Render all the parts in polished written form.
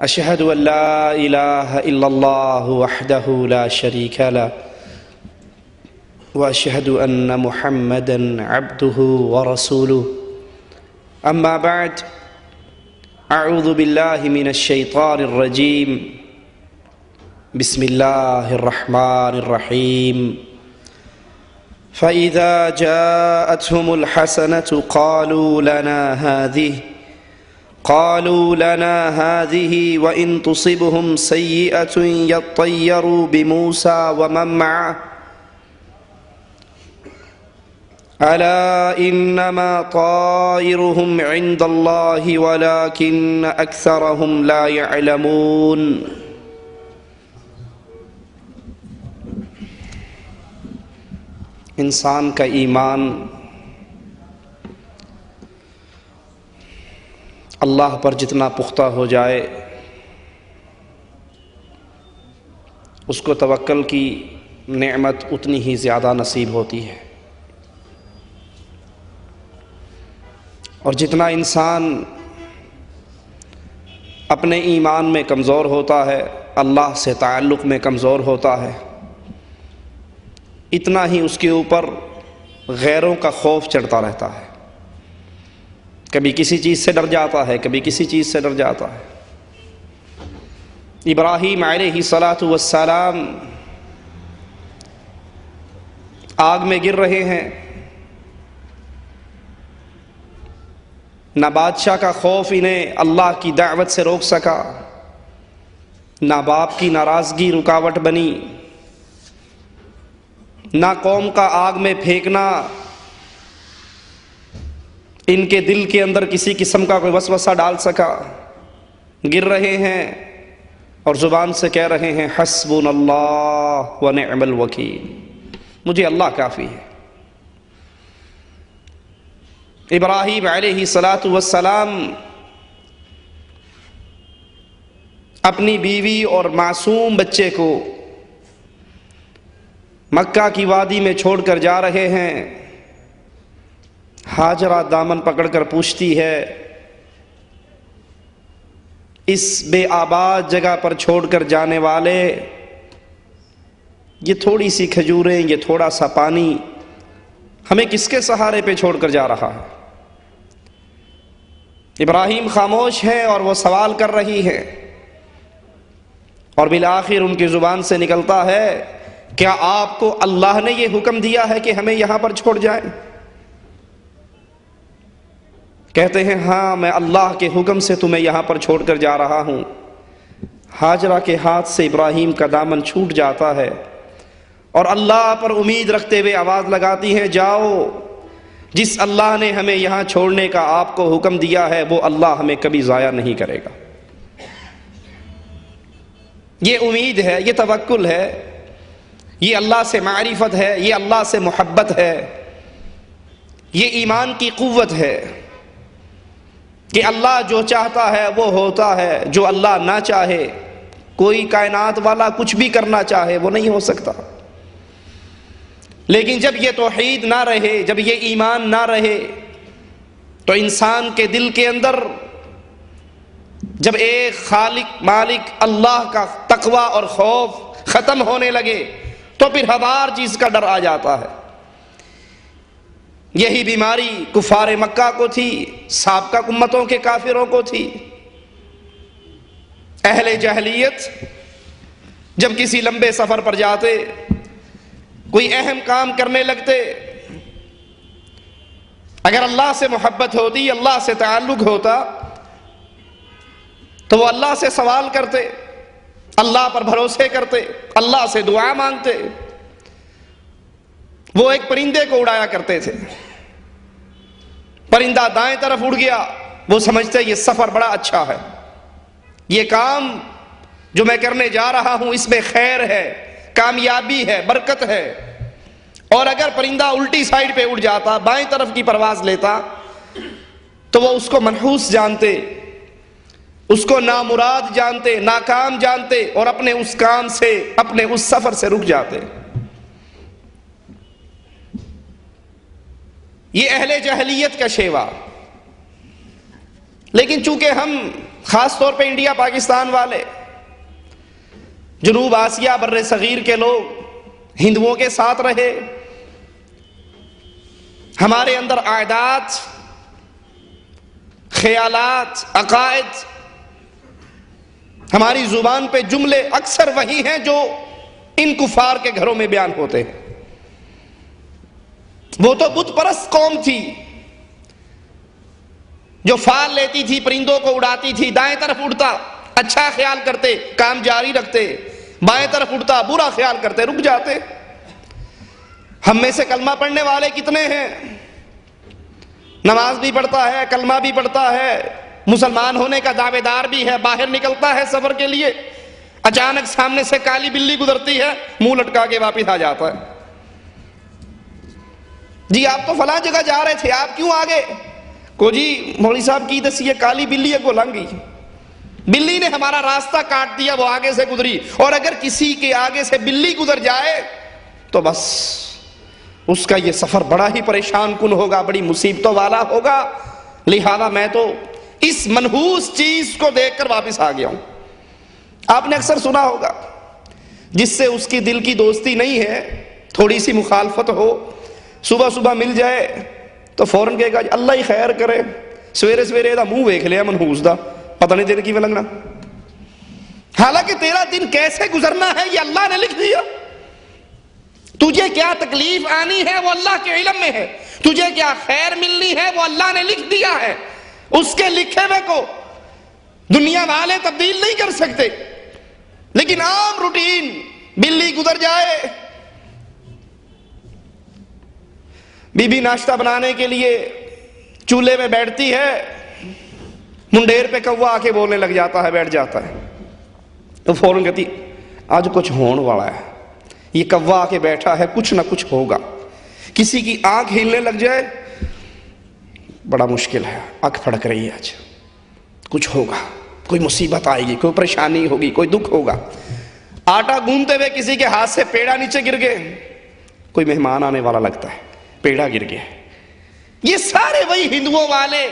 أشهد أن لا إله إلا الله وحده لا شريك له وأشهد أن محمدًا عبده ورسوله أما بعد أعوذ بالله من الشيطان الرجيم بسم الله الرحمن الرحيم فإذا جاءتهم الحسنة قالوا لنا هذه وإن تصبهم سيئة يطيروا بموسى ومن معه ألا إنما طائرهم عند الله ولكن أكثرهم لا يعلمون۔ انسان کا ایمان اللہ پر جتنا پختہ ہو جائے اس کو توکل کی نعمت اتنی ہی زیادہ نصیب ہوتی ہے، اور جتنا انسان اپنے ایمان میں کمزور ہوتا ہے، اللہ سے تعلق میں کمزور ہوتا ہے، اتنا ہی اس کے اوپر غیروں کا خوف چڑھتا رہتا ہے، کبھی کسی چیز سے ڈر جاتا ہے، کبھی کسی چیز سے ڈر جاتا ہے۔ ابراہیم علیہ السلام آگ میں گر رہے ہیں، نہ بادشاہ کا خوف انہیں اللہ کی دعوت سے روک سکا، نہ باپ کی ناراضگی رکاوٹ بنی، نہ قوم کا آگ میں پھینکنا ان کے دل کے اندر کسی قسم کا کوئی وسوسہ ڈال سکا۔ گر رہے ہیں اور زبان سے کہہ رہے ہیں حسبنا اللہ ونعم الوکیل، مجھے اللہ کافی ہے۔ ابراہیم علیہ السلام اپنی بیوی اور معصوم بچے کو مکہ کی وادی میں چھوڑ کر جا رہے ہیں۔ ہاجرہ دامن پکڑ کر پوچھتی ہے، اس بے آباد جگہ پر چھوڑ کر جانے والے، یہ تھوڑی سی کھجوریں، یہ تھوڑا سا پانی ہمیں کس کے سہارے پہ چھوڑ کر جا رہا ہے؟ ابراہیم خاموش ہے اور وہ سوال کر رہی ہے، اور بالآخر ان کی زبان سے نکلتا ہے، کیا آپ کو اللہ نے یہ حکم دیا ہے کہ ہمیں یہاں پر چھوڑ جائیں؟ کہتے ہیں ہاں، میں اللہ کے حکم سے تمہیں یہاں پر چھوڑ کر جا رہا ہوں۔ ہاجرہ کے ہاتھ سے ابراہیم کا دامن چھوٹ جاتا ہے اور اللہ پر امید رکھتے ہوئے آواز لگاتی ہیں، جاؤ، جس اللہ نے ہمیں یہاں چھوڑنے کا آپ کو حکم دیا ہے وہ اللہ ہمیں کبھی ضائع نہیں کرے گا۔ یہ امید ہے، یہ توکل ہے، یہ اللہ سے معرفت ہے، یہ اللہ سے محبت ہے، یہ ایمان کی قوت ہے کہ اللہ جو چاہتا ہے وہ ہوتا ہے، جو اللہ نہ چاہے، کوئی کائنات والا کچھ بھی کرنا چاہے وہ نہیں ہو سکتا۔ لیکن جب یہ توحید نہ رہے، جب یہ ایمان نہ رہے، تو انسان کے دل کے اندر جب ایک خالق مالک اللہ کا تقوی اور خوف ختم ہونے لگے تو پھر ہر چیز کا ڈر آ جاتا ہے۔ یہی بیماری کفار مکہ کو تھی، سابقہ امتوں کے کافروں کو تھی۔ اہل جاہلیت جب کسی لمبے سفر پر جاتے، کوئی اہم کام کرنے لگتے، اگر اللہ سے محبت ہوتی، اللہ سے تعلق ہوتا، تو وہ اللہ سے سوال کرتے، اللہ پر بھروسے کرتے، اللہ سے دعا مانگتے۔ وہ ایک پرندے کو اڑایا کرتے تھے، پرندہ دائیں طرف اڑ گیا، وہ سمجھتے یہ سفر بڑا اچھا ہے، یہ کام جو میں کرنے جا رہا ہوں اس میں خیر ہے، کامیابی ہے، برکت ہے۔ اور اگر پرندہ الٹی سائیڈ پہ اڑ جاتا، بائیں طرف کی پرواز لیتا، تو وہ اس کو منحوس جانتے، اس کو نامراد جانتے، ناکام جانتے، اور اپنے اس کام سے، اپنے اس سفر سے رک جاتے۔ یہ اہل جاہلیت کا شیوا۔ لیکن چونکہ ہم خاص طور پہ انڈیا پاکستان والے، جنوب آسیہ بر صغیر کے لوگ ہندوؤں کے ساتھ رہے، ہمارے اندر عادات، خیالات، عقائد، ہماری زبان پہ جملے اکثر وہی ہیں جو ان کفار کے گھروں میں بیان ہوتے ہیں۔ وہ تو بت پرست قوم تھی جو فال لیتی تھی، پرندوں کو اڑاتی تھی، دائیں طرف اڑتا اچھا خیال کرتے کام جاری رکھتے، بائیں طرف اڑتا برا خیال کرتے رک جاتے۔ ہم میں سے کلمہ پڑھنے والے کتنے ہیں؟ نماز بھی پڑھتا ہے، کلمہ بھی پڑھتا ہے، مسلمان ہونے کا دعوے دار بھی ہے، باہر نکلتا ہے سفر کے لیے، اچانک سامنے سے کالی بلی گزرتی ہے، منہ لٹکا کے واپس آ جاتا ہے۔ جی آپ تو فلاں جگہ جا رہے تھے، آپ کیوں آگے؟ کو جی مولوی صاحب کی دسی یہ کالی بلی ہے کو لنگ گئی، بلی نے ہمارا راستہ کاٹ دیا، وہ آگے سے گزری۔ اور اگر کسی کے آگے سے بلی گزر جائے تو بس اس کا یہ سفر بڑا ہی پریشان کن ہوگا، بڑی مصیبتوں والا ہوگا۔ لہذا میں تو اس منحوس چیز کو دیکھ کر واپس آ گیا ہوں۔ آپ نے اکثر سنا ہوگا جس سے اس کی دل کی دوستی نہیں ہے، تھوڑی سی مخالفت ہو، صبح صبح مل جائے تو فوراً کہے گا اللہ ہی خیر کرے، سویرے سویرے دا منہ ویکھ لیا منحوس دا، پتہ نہیں تیرے کی میں لگنا۔ حالانکہ تیرا دن کیسے گزرنا ہے یہ اللہ نے لکھ دیا، تجھے کیا تکلیف آنی ہے وہ اللہ کے علم میں ہے، تجھے کیا خیر ملنی ہے وہ اللہ نے لکھ دیا ہے۔ اس کے لکھے ہوئے کو دنیا والے تبدیل نہیں کر سکتے۔ لیکن عام روٹین، بلی گزر جائے، بی بی ناشتہ بنانے کے لیے چولہے میں بیٹھتی ہے، منڈیر پہ کوا آ کے بولنے لگ جاتا ہے، بیٹھ جاتا ہے، تو فوراً کہتی آج کچھ ہونے والا ہے، یہ کوا آ کے بیٹھا ہے، کچھ نہ کچھ ہوگا۔ کسی کی آنکھ ہلنے لگ جائے بڑا مشکل ہے، آنکھ پھڑک رہی ہے، آج کچھ ہوگا، کوئی مصیبت آئے گی، کوئی پریشانی ہوگی، کوئی دکھ ہوگا۔ آٹا گوندتے ہوئے کسی کے ہاتھ سے پیڑا نیچے گر گئے، کوئی مہمان آنے والا لگتا ہے، پیڑا گر گیا۔ یہ سارے وہی ہندوؤں والے،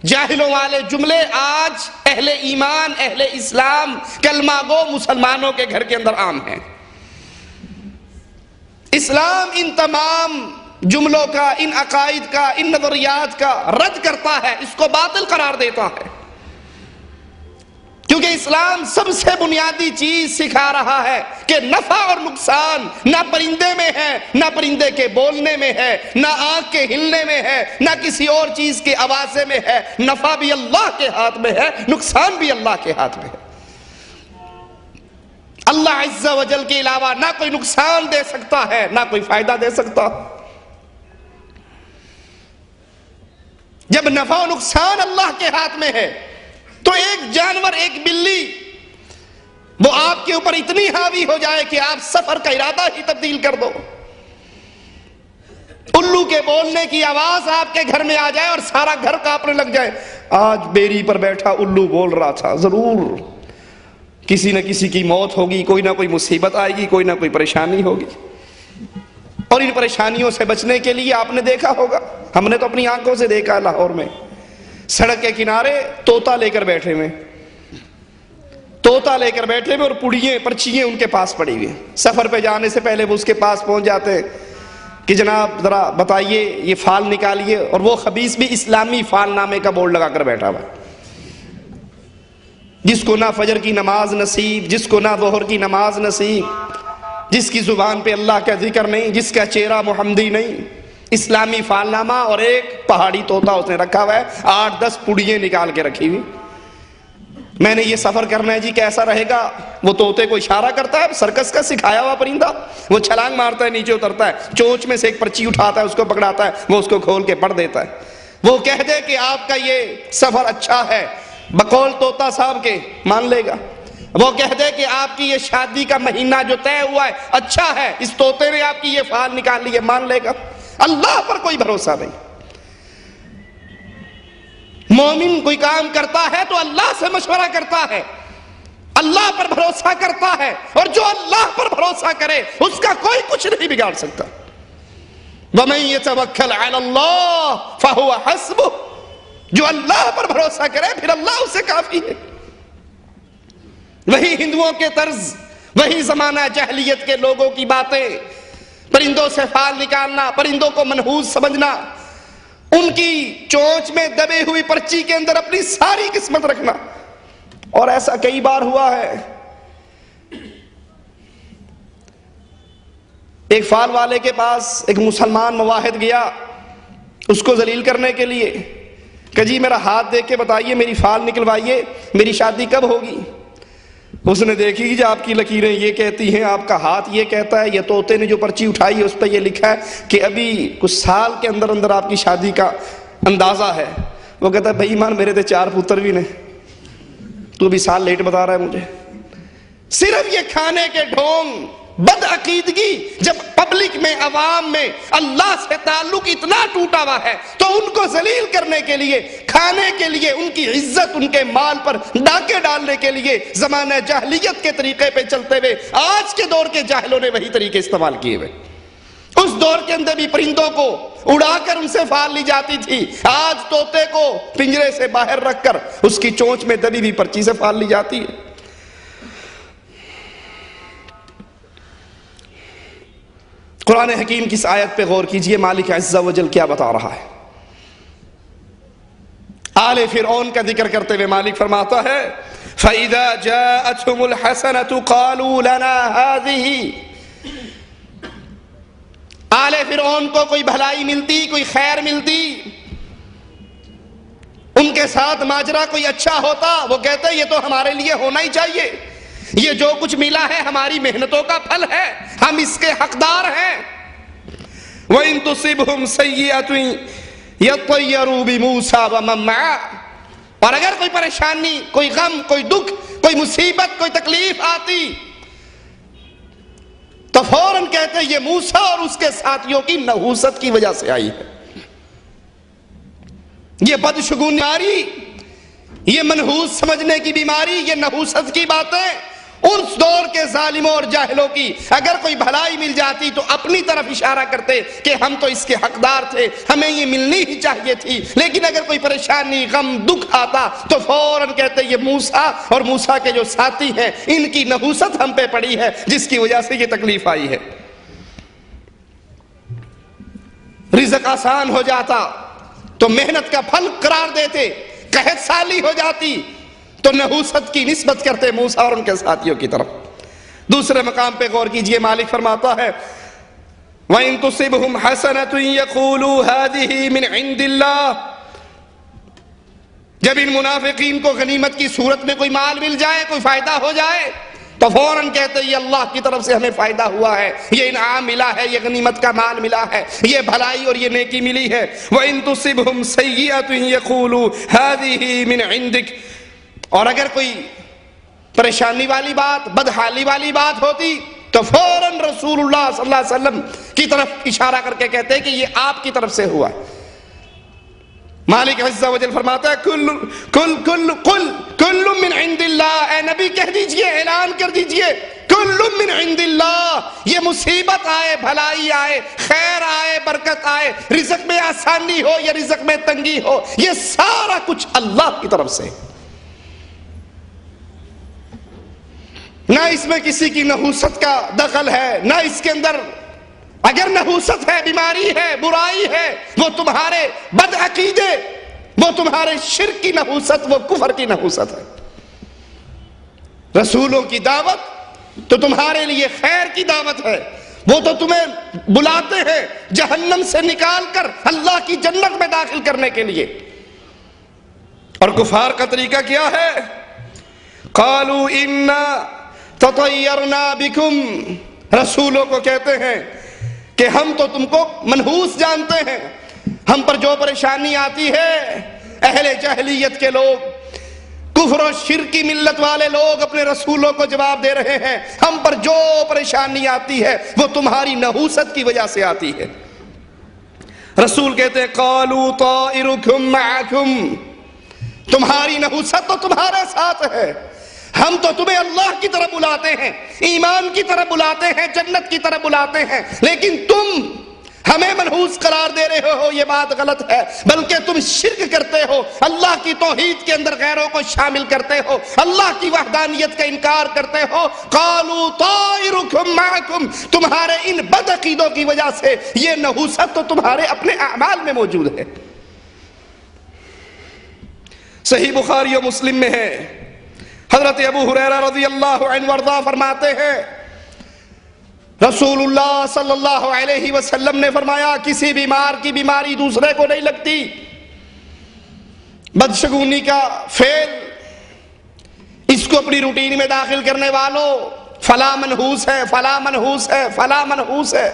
جاہلوں والے جملے آج اہل ایمان، اہل اسلام، کلمہ گو مسلمانوں کے گھر کے اندر عام ہیں۔ اسلام ان تمام جملوں کا، ان عقائد کا، ان نظریات کا رد کرتا ہے، اس کو باطل قرار دیتا ہے، کیونکہ اسلام سب سے بنیادی چیز سکھا رہا ہے کہ نفع اور نقصان نہ پرندے میں ہے، نہ پرندے کے بولنے میں ہے، نہ آنکھ کے ہلنے میں ہے، نہ کسی اور چیز کے آوازے میں ہے۔ نفع بھی اللہ کے ہاتھ میں ہے، نقصان بھی اللہ کے ہاتھ میں ہے۔ اللہ عز و جل کے علاوہ نہ کوئی نقصان دے سکتا ہے، نہ کوئی فائدہ دے سکتا۔ جب نفع و نقصان اللہ کے ہاتھ میں ہے تو ایک جانور، ایک بلی، وہ آپ کے اوپر اتنی حاوی ہو جائے کہ آپ سفر کا ارادہ ہی تبدیل کر دو، الو کے بولنے کی آواز آپ کے گھر میں آ جائے اور سارا گھر کانپنے لگ جائے، آج بیری پر بیٹھا الو بول رہا تھا، ضرور کسی نہ کسی کی موت ہوگی، کوئی نہ کوئی مصیبت آئے گی، کوئی نہ کوئی پریشانی ہوگی۔ اور ان پریشانیوں سے بچنے کے لیے آپ نے دیکھا ہوگا، ہم نے تو اپنی آنکھوں سے دیکھا، لاہور میں سڑک کے کنارے طوطا لے کر بیٹھے ہوئے، طوطا لے کر بیٹھے ہوئے اور پڑیے پرچیاں ان کے پاس پڑی ہوئی، سفر پہ جانے سے پہلے وہ اس کے پاس پہنچ جاتے ہیں کہ جناب ذرا بتائیے یہ فال نکالیے، اور وہ خبیث بھی اسلامی فال نامے کا بورڈ لگا کر بیٹھا ہوا، جس کو نہ فجر کی نماز نصیب، جس کو نہ ظہر کی نماز نصیب، جس کی زبان پہ اللہ کا ذکر نہیں، جس کا چہرہ محمدی نہیں، اسلامی فال نامہ اور ایک پہاڑی طوطا اس نے رکھا ہوا ہے، 8-10 پڑیاں نکال کے رکھی ہوئی۔ میں نے یہ سفر کرنا ہے جی، کیسا رہے گا؟ وہ طوطے کو اشارہ کرتا ہے، سرکس کا سکھایا ہوا پرندہ، وہ چھلانگ مارتا ہے، نیچے اترتا ہے، چونچ میں سے ایک پرچی اٹھاتا ہے، اس کو پکڑاتا ہے، وہ اس کو کھول کے پڑھ دیتا ہے۔ وہ کہہ دے کہ آپ کا یہ سفر اچھا ہے، بقول طوطا صاحب کے مان لے گا۔ وہ کہہ دے کہ آپ کی یہ شادی کا مہینہ جو طے ہوا ہے اچھا ہے، اس طوطے نے آپ کی یہ فال نکال لی ہے، مان لے گا۔ اللہ پر کوئی بھروسہ نہیں۔ مومن کوئی کام کرتا ہے تو اللہ سے مشورہ کرتا ہے، اللہ پر بھروسہ کرتا ہے، اور جو اللہ پر بھروسہ کرے اس کا کوئی کچھ نہیں بگاڑ سکتا۔ وَمَن يَتَوَكَّلْ عَلَى اللَّهِ فَهُوَ حَسْبُهُ، جو اللہ پر بھروسہ کرے پھر اللہ اسے کافی ہے۔ وہی ہندوؤں کے طرز، وہی زمانہ جاہلیت کے لوگوں کی باتیں، پرندوں سے فال نکالنا، پرندوں کو منحوس سمجھنا، ان کی چونچ میں دبے ہوئی پرچی کے اندر اپنی ساری قسمت رکھنا۔ اور ایسا کئی بار ہوا ہے۔ ایک فال والے کے پاس ایک مسلمان مواحد گیا اس کو ذلیل کرنے کے لیے کہ جی میرا ہاتھ دیکھ کے بتائیے، میری فال نکلوائیے، میری شادی کب ہوگی؟ اس نے دیکھی کہ آپ کی لکیریں یہ کہتی ہیں، آپ کا ہاتھ یہ کہتا ہے، یہ طوطے نے جو پرچی اٹھائی ہے اس پہ یہ لکھا ہے کہ ابھی کچھ سال کے اندر اندر آپ کی شادی کا اندازہ ہے۔ وہ کہتا ہے بھائی ایمان میرے تو 4 پتر بھی نہیں، تو بھی سال لیٹ بتا رہا ہے مجھے۔ صرف یہ کھانے کے ڈھونگ، بد عقیدگی، جب پبلک میں، عوام میں اللہ سے تعلق اتنا ٹوٹا ہوا ہے تو ان کو ذلیل کرنے کے لیے، کھانے کے لیے، ان کی عزت، ان کے مال پر ڈاکے ڈالنے کے لیے زمانہ جاہلیت کے طریقے پہ چلتے ہوئے آج کے دور کے جاہلوں نے وہی طریقے استعمال کیے ہوئے۔ اس دور کے اندر بھی پرندوں کو اڑا کر ان سے فال لی جاتی تھی، آج طوطے کو پنجرے سے باہر رکھ کر اس کی چونچ میں دبی ہوئی پرچی سے فال لی جاتی ہے۔ قرآن حکیم کی اس آیت پہ غور کیجئے، مالک عز و جل کیا بتا رہا ہے۔ آل فرعون کا ذکر کرتے ہوئے مالک فرماتا ہے فَإِذَا جَاءَتْهُمُ الْحَسَنَةُ قَالُوا لَنَا هَذِهِ۔ آل فرعون کو کوئی بھلائی ملتی، کوئی خیر ملتی، ان کے ساتھ ماجرا کوئی اچھا ہوتا، وہ کہتے یہ تو ہمارے لیے ہونا ہی چاہیے، یہ جو کچھ ملا ہے ہماری محنتوں کا پھل ہے، ہم اس کے حقدار ہیں۔ وَإِن تُصِبْهُمْ سَيِّئَةٌ يَطَّيَّرُوا بِمُوسَىٰ وَمَن مَّعَهُ۔ اور اگر کوئی پریشانی، کوئی غم، کوئی دکھ، کوئی مصیبت، کوئی تکلیف آتی تو فوراً کہتے یہ موسیٰ اور اس کے ساتھیوں کی نحوست کی وجہ سے آئی ہے۔ یہ بدشگونی بیماری، یہ منحوس سمجھنے کی بیماری، یہ نحوست کی باتیں اس دور کے ظالموں اور جاہلوں کی، اگر کوئی بھلائی مل جاتی تو اپنی طرف اشارہ کرتے کہ ہم تو اس کے حقدار تھے، ہمیں یہ ملنی ہی چاہیے تھی، لیکن اگر کوئی پریشانی، غم، دکھ آتا تو فوراً کہتے یہ موسیٰ اور موسیٰ کے جو ساتھی ہیں ان کی نحوست ہم پہ پڑی ہے جس کی وجہ سے یہ تکلیف آئی ہے۔ رزق آسان ہو جاتا تو محنت کا پھل قرار دیتے، قحط سالی ہو جاتی تو نحوست کی نسبت کرتے موسیٰ اور ان کے ساتھیوں کی طرف۔ دوسرے مقام پہ غور کیجئے، مالک فرماتا ہے وَإِن تُصِبْهُمْ حَسَنَةٌ يَقُولُوا هَذِهِ مِنْ عِنْدِ اللَّهِ۔ جب ان منافقین کو غنیمت کی صورت میں کوئی مال مل جائے، کوئی فائدہ ہو جائے تو فوراً کہتے یہ اللہ کی طرف سے ہمیں فائدہ ہوا ہے، یہ انعام ملا ہے، یہ غنیمت کا مال ملا ہے، یہ بھلائی اور یہ نیکی ملی ہے۔ وَإِن تُصِبْهُمْ سَيِّئَةٌ يَقُولُوا هَذِهِ مِنْ عِنْدِكَ۔ اور اگر کوئی پریشانی والی بات، بدحالی والی بات ہوتی تو فوراً رسول اللہ صلی اللہ علیہ وسلم کی طرف اشارہ کر کے کہتے کہ یہ آپ کی طرف سے ہوا۔ مالک عز و جل فرماتا ہے کل من عند اللہ، اے نبی کہہ دیجئے، اعلان کر دیجئے کل من عند اللہ، یہ مصیبت آئے، بھلائی آئے، خیر آئے، برکت آئے، رزق میں آسانی ہو یا رزق میں تنگی ہو، یہ سارا کچھ اللہ کی طرف سے، نہ اس میں کسی کی نحوست کا دخل ہے، نہ اس کے اندر اگر نحوست ہے، بیماری ہے، برائی ہے، وہ تمہارے بد عقیدے، وہ تمہارے شرک کی نحوست، وہ کفر کی نحوست ہے۔ رسولوں کی دعوت تو تمہارے لیے خیر کی دعوت ہے، وہ تو تمہیں بلاتے ہیں جہنم سے نکال کر اللہ کی جنت میں داخل کرنے کے لیے۔ اور کفار کا طریقہ کیا ہے؟ قالوا انا تطیرنا بکم، رسولوں کو کہتے ہیں کہ ہم تو تم کو منحوس جانتے ہیں، ہم پر جو پریشانی آتی ہے، اہل جاہلیت کے لوگ، کفر و شرک کی ملت والے لوگ اپنے رسولوں کو جواب دے رہے ہیں، ہم پر جو پریشانی آتی ہے وہ تمہاری نحوست کی وجہ سے آتی ہے۔ رسول کہتے ہیں قالوا طائرکم معکم، تمہاری نحوست تو تمہارے ساتھ ہے، ہم تو تمہیں اللہ کی طرف بلاتے ہیں، ایمان کی طرف بلاتے ہیں، جنت کی طرف بلاتے ہیں، لیکن تم ہمیں منحوس قرار دے رہے ہو، یہ بات غلط ہے، بلکہ تم شرک کرتے ہو، اللہ کی توحید کے اندر غیروں کو شامل کرتے ہو، اللہ کی وحدانیت کا انکار کرتے ہو۔ قالوا طائرکم معکم، تمہارے ان بد عقیدوں کی وجہ سے یہ نحوست تو تمہارے اپنے اعمال میں موجود ہے۔ صحیح بخاری و مسلم میں ہے، حضرت ابو ہریرہ رضی اللہ عنہ وارضاہ فرماتے ہیں رسول اللہ صلی اللہ علیہ وسلم نے فرمایا کسی بیمار کی بیماری دوسرے کو نہیں لگتی۔ بدشگونی کا فعل، اس کو اپنی روٹین میں داخل کرنے والوں، فلاں منحوس ہے، فلاں منحوس ہے، فلاں منحوس ہے،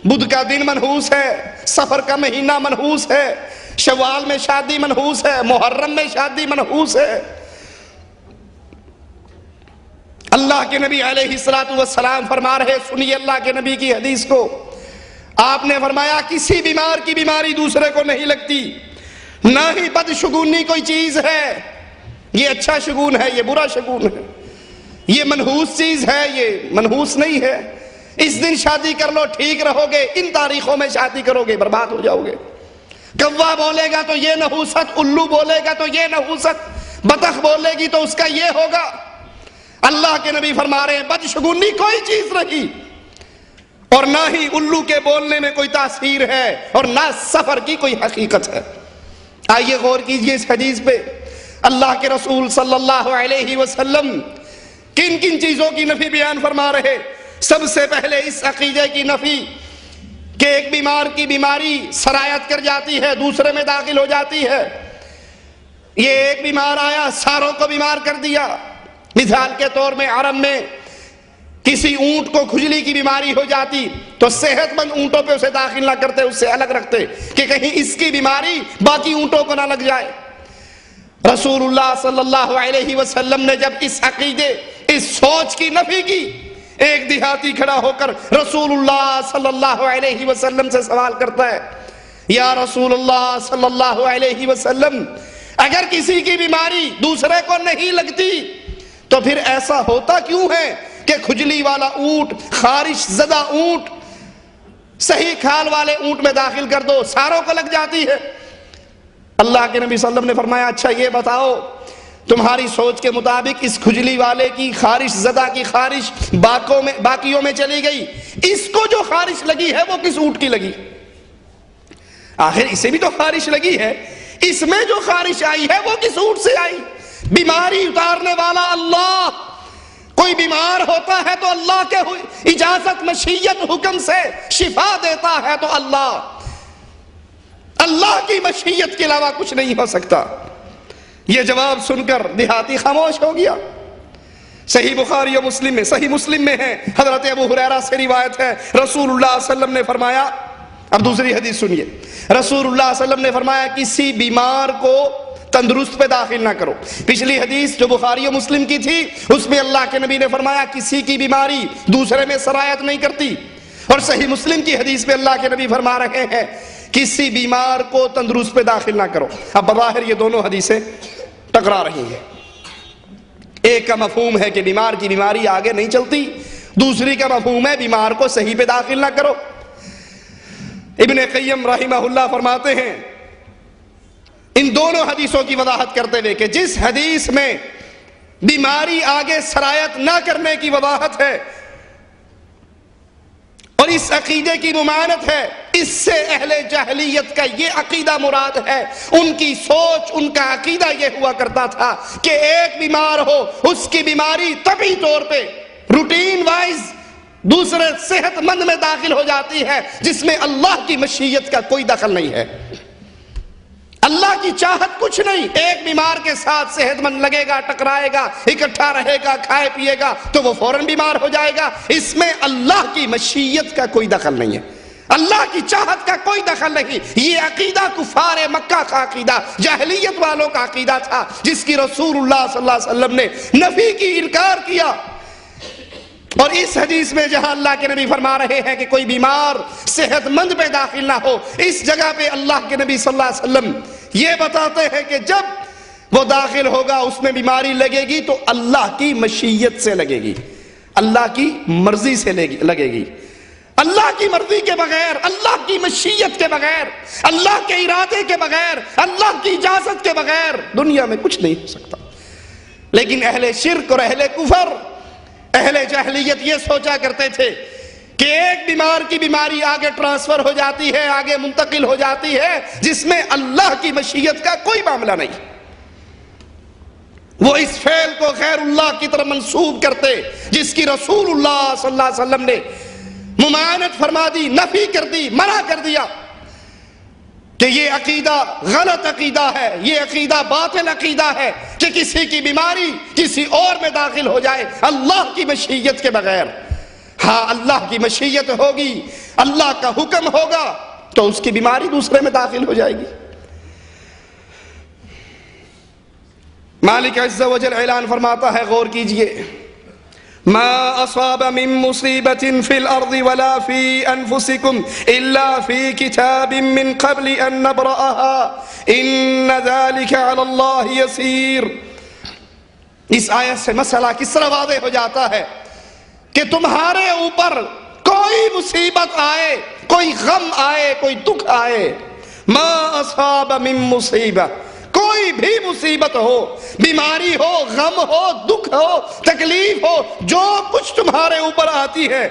بدھ کا دن منحوس ہے، سفر کا مہینہ منحوس ہے، شوال میں شادی منحوس ہے، محرم میں شادی منحوس ہے۔ اللہ کے نبی علیہ السلام فرما رہے، سنیے اللہ کے نبی کی حدیث کو، آپ نے فرمایا کسی بیمار کی بیماری دوسرے کو نہیں لگتی، نہ ہی بدشگونی کوئی چیز ہے، یہ اچھا شگون ہے، یہ برا شگون ہے، یہ منحوس چیز ہے، یہ منحوس نہیں ہے۔ اس دن شادی کر لو ٹھیک رہو گے، ان تاریخوں میں شادی کرو گے برباد ہو جاؤ گے۔ کوا بولے گا تو یہ نحوست، الو بولے گا تو یہ نحوست، بطخ بولے گی تو اس کا یہ ہوگا۔ اللہ کے نبی فرما رہے ہیں بدشگونی کوئی چیز نہیں، اور نہ ہی الو کے بولنے میں کوئی تاثیر ہے، اور نہ سفر کی کوئی حقیقت ہے۔ آئیے غور کیجئے اس حدیث پہ، اللہ کے رسول صلی اللہ علیہ وسلم کن کن چیزوں کی نفی بیان فرما رہے۔ سب سے پہلے اس عقیدے کی نفی کہ ایک بیمار کی بیماری سرایت کر جاتی ہے، دوسرے میں داخل ہو جاتی ہے۔ یہ ایک بیمار آیا ساروں کو بیمار کر دیا۔ مثال کے طور میں عرب میں کسی اونٹ کو کھجلی کی بیماری ہو جاتی تو صحت مند اونٹوں پہ اسے داخل نہ کرتے، اس سے الگ رکھتے کہ کہیں اس کی بیماری باقی اونٹوں کو نہ لگ جائے۔ رسول اللہ صلی اللہ علیہ وسلم نے جب اس عقیدے، اس سوچ کی نفی کی، ایک دیہاتی کھڑا ہو کر رسول اللہ صلی اللہ علیہ وسلم سے سوال کرتا ہے، یا رسول اللہ صلی اللہ علیہ وسلم، اگر کسی کی بیماری دوسرے کو نہیں لگتی تو پھر ایسا ہوتا کیوں ہے کہ کھجلی والا اونٹ، خارش زدہ اونٹ، صحیح کھال والے اونٹ میں داخل کر دو ساروں کو لگ جاتی ہے؟ اللہ کے نبی صلی اللہ علیہ وسلم نے فرمایا اچھا یہ بتاؤ، تمہاری سوچ کے مطابق اس کھجلی والے کی خارش زدہ کی خارش باقیوں میں چلی گئی، اس کو جو خارش لگی ہے وہ کس اونٹ کی لگی؟ آخر اسے بھی تو خارش لگی ہے، اس میں جو خارش آئی ہے وہ کس اونٹ سے آئی؟ بیماری اتارنے والا اللہ، کوئی بیمار ہوتا ہے تو اللہ کے اجازت، مشیت، حکم سے شفا دیتا ہے تو اللہ کی مشیت کے علاوہ کچھ نہیں ہو سکتا۔ یہ جواب سن کر دیہاتی خاموش ہو گیا۔ صحیح بخاری و مسلم میں، صحیح مسلم میں ہے، حضرت ابو ہریرہ سے روایت ہے، رسول اللہ صلی اللہ علیہ وسلم نے فرمایا، اب دوسری حدیث سنیے، رسول اللہ صلی اللہ علیہ وسلم نے فرمایا کسی بیمار کو تندرست پہ داخل نہ کرو۔ پچھلی حدیث جو بخاری و مسلم کی تھی اس میں اللہ کے نبی نے فرمایا کسی کی بیماری دوسرے میں سرایت نہیں کرتی، اور صحیح مسلم کی حدیث میں اللہ کے نبی فرما رہے ہیں کسی بیمار کو تندرست پہ داخل نہ کرو۔ اب بظاہر یہ دونوں حدیثیں ٹکرا رہی ہیں، ایک کا مفہوم ہے کہ بیمار کی بیماری آگے نہیں چلتی، دوسری کا مفہوم ہے بیمار کو صحیح پہ داخل نہ کرو۔ ابن قیم رحمہ اللہ فرماتے ہیں ان دونوں حدیثوں کی وضاحت کرتے ہوئے کہ جس حدیث میں بیماری آگے سرایت نہ کرنے کی وضاحت ہے اور اس عقیدے کی ممانعت ہے، اس سے اہل جاہلیت کا یہ عقیدہ مراد ہے۔ ان کی سوچ، ان کا عقیدہ یہ ہوا کرتا تھا کہ ایک بیمار ہو، اس کی بیماری طبعی طور پہ روٹین وائز دوسرے صحت مند میں داخل ہو جاتی ہے، جس میں اللہ کی مشیت کا کوئی دخل نہیں ہے، اللہ کی چاہت کچھ نہیں۔ ایک بیمار کے ساتھ صحت مند لگے گا، ٹکرائے گا، اکٹھا رہے گا، کھائے پیے گا تو وہ فوراً بیمار ہو جائے گا، اس میں اللہ کی مشیت کا کوئی دخل نہیں ہے، اللہ کی چاہت کا کوئی دخل نہیں۔ یہ عقیدہ کفار مکہ کا عقیدہ، جاہلیت والوں کا عقیدہ تھا، جس کی رسول اللہ صلی اللہ علیہ وسلم نے نفی کی، انکار کیا۔ اور اس حدیث میں جہاں اللہ کے نبی فرما رہے ہیں کہ کوئی بیمار صحت مند پہ داخل نہ ہو، اس جگہ پہ اللہ کے نبی صلی اللہ علیہ وسلم یہ بتاتے ہیں کہ جب وہ داخل ہوگا اس میں بیماری لگے گی تو اللہ کی مشیت سے لگے گی، اللہ کی مرضی سے لگے گی، اللہ کی مرضی کے بغیر، اللہ کی مشیت کے بغیر، اللہ کے ارادے کے بغیر، اللہ کی اجازت کے بغیر دنیا میں کچھ نہیں ہو سکتا۔ لیکن اہل شرک اور اہل کفر، اہل جاہلیت یہ سوچا کرتے تھے کہ ایک بیمار کی بیماری آگے ٹرانسفر ہو جاتی ہے، آگے منتقل ہو جاتی ہے، جس میں اللہ کی مشیت کا کوئی معاملہ نہیں۔ وہ اس فعل کو غیر اللہ کی طرف منسوب کرتے جس کی رسول اللہ صلی اللہ علیہ وسلم نے ممانعت فرما دی، نفی کر دی، منع کر دیا کہ یہ عقیدہ غلط عقیدہ ہے، یہ عقیدہ باطل عقیدہ ہے کہ کسی کی بیماری کسی اور میں داخل ہو جائے اللہ کی مشیت کے بغیر۔ ہاں اللہ کی مشیت ہوگی، اللہ کا حکم ہوگا تو اس کی بیماری دوسرے میں داخل ہو جائے گی۔ مالک عز و جل اعلان فرماتا ہے، غور کیجئے، ما اصاب من مصیبت فی الارض ولا فی انفسکم الا فی کتاب من قبل ان نبرأها ان ذلك علی اللہ یسیر۔ اس آیت سے مسئلہ کس طرح واضح ہو جاتا ہے کہ تمہارے اوپر کوئی مصیبت آئے، کوئی غم آئے، کوئی دکھ آئے، ما اصاب من مصیبت، کوئی بھی مصیبت ہو، بیماری ہو، غم ہو، دکھ ہو، تکلیف ہو، جو کچھ تمہارے اوپر آتی ہے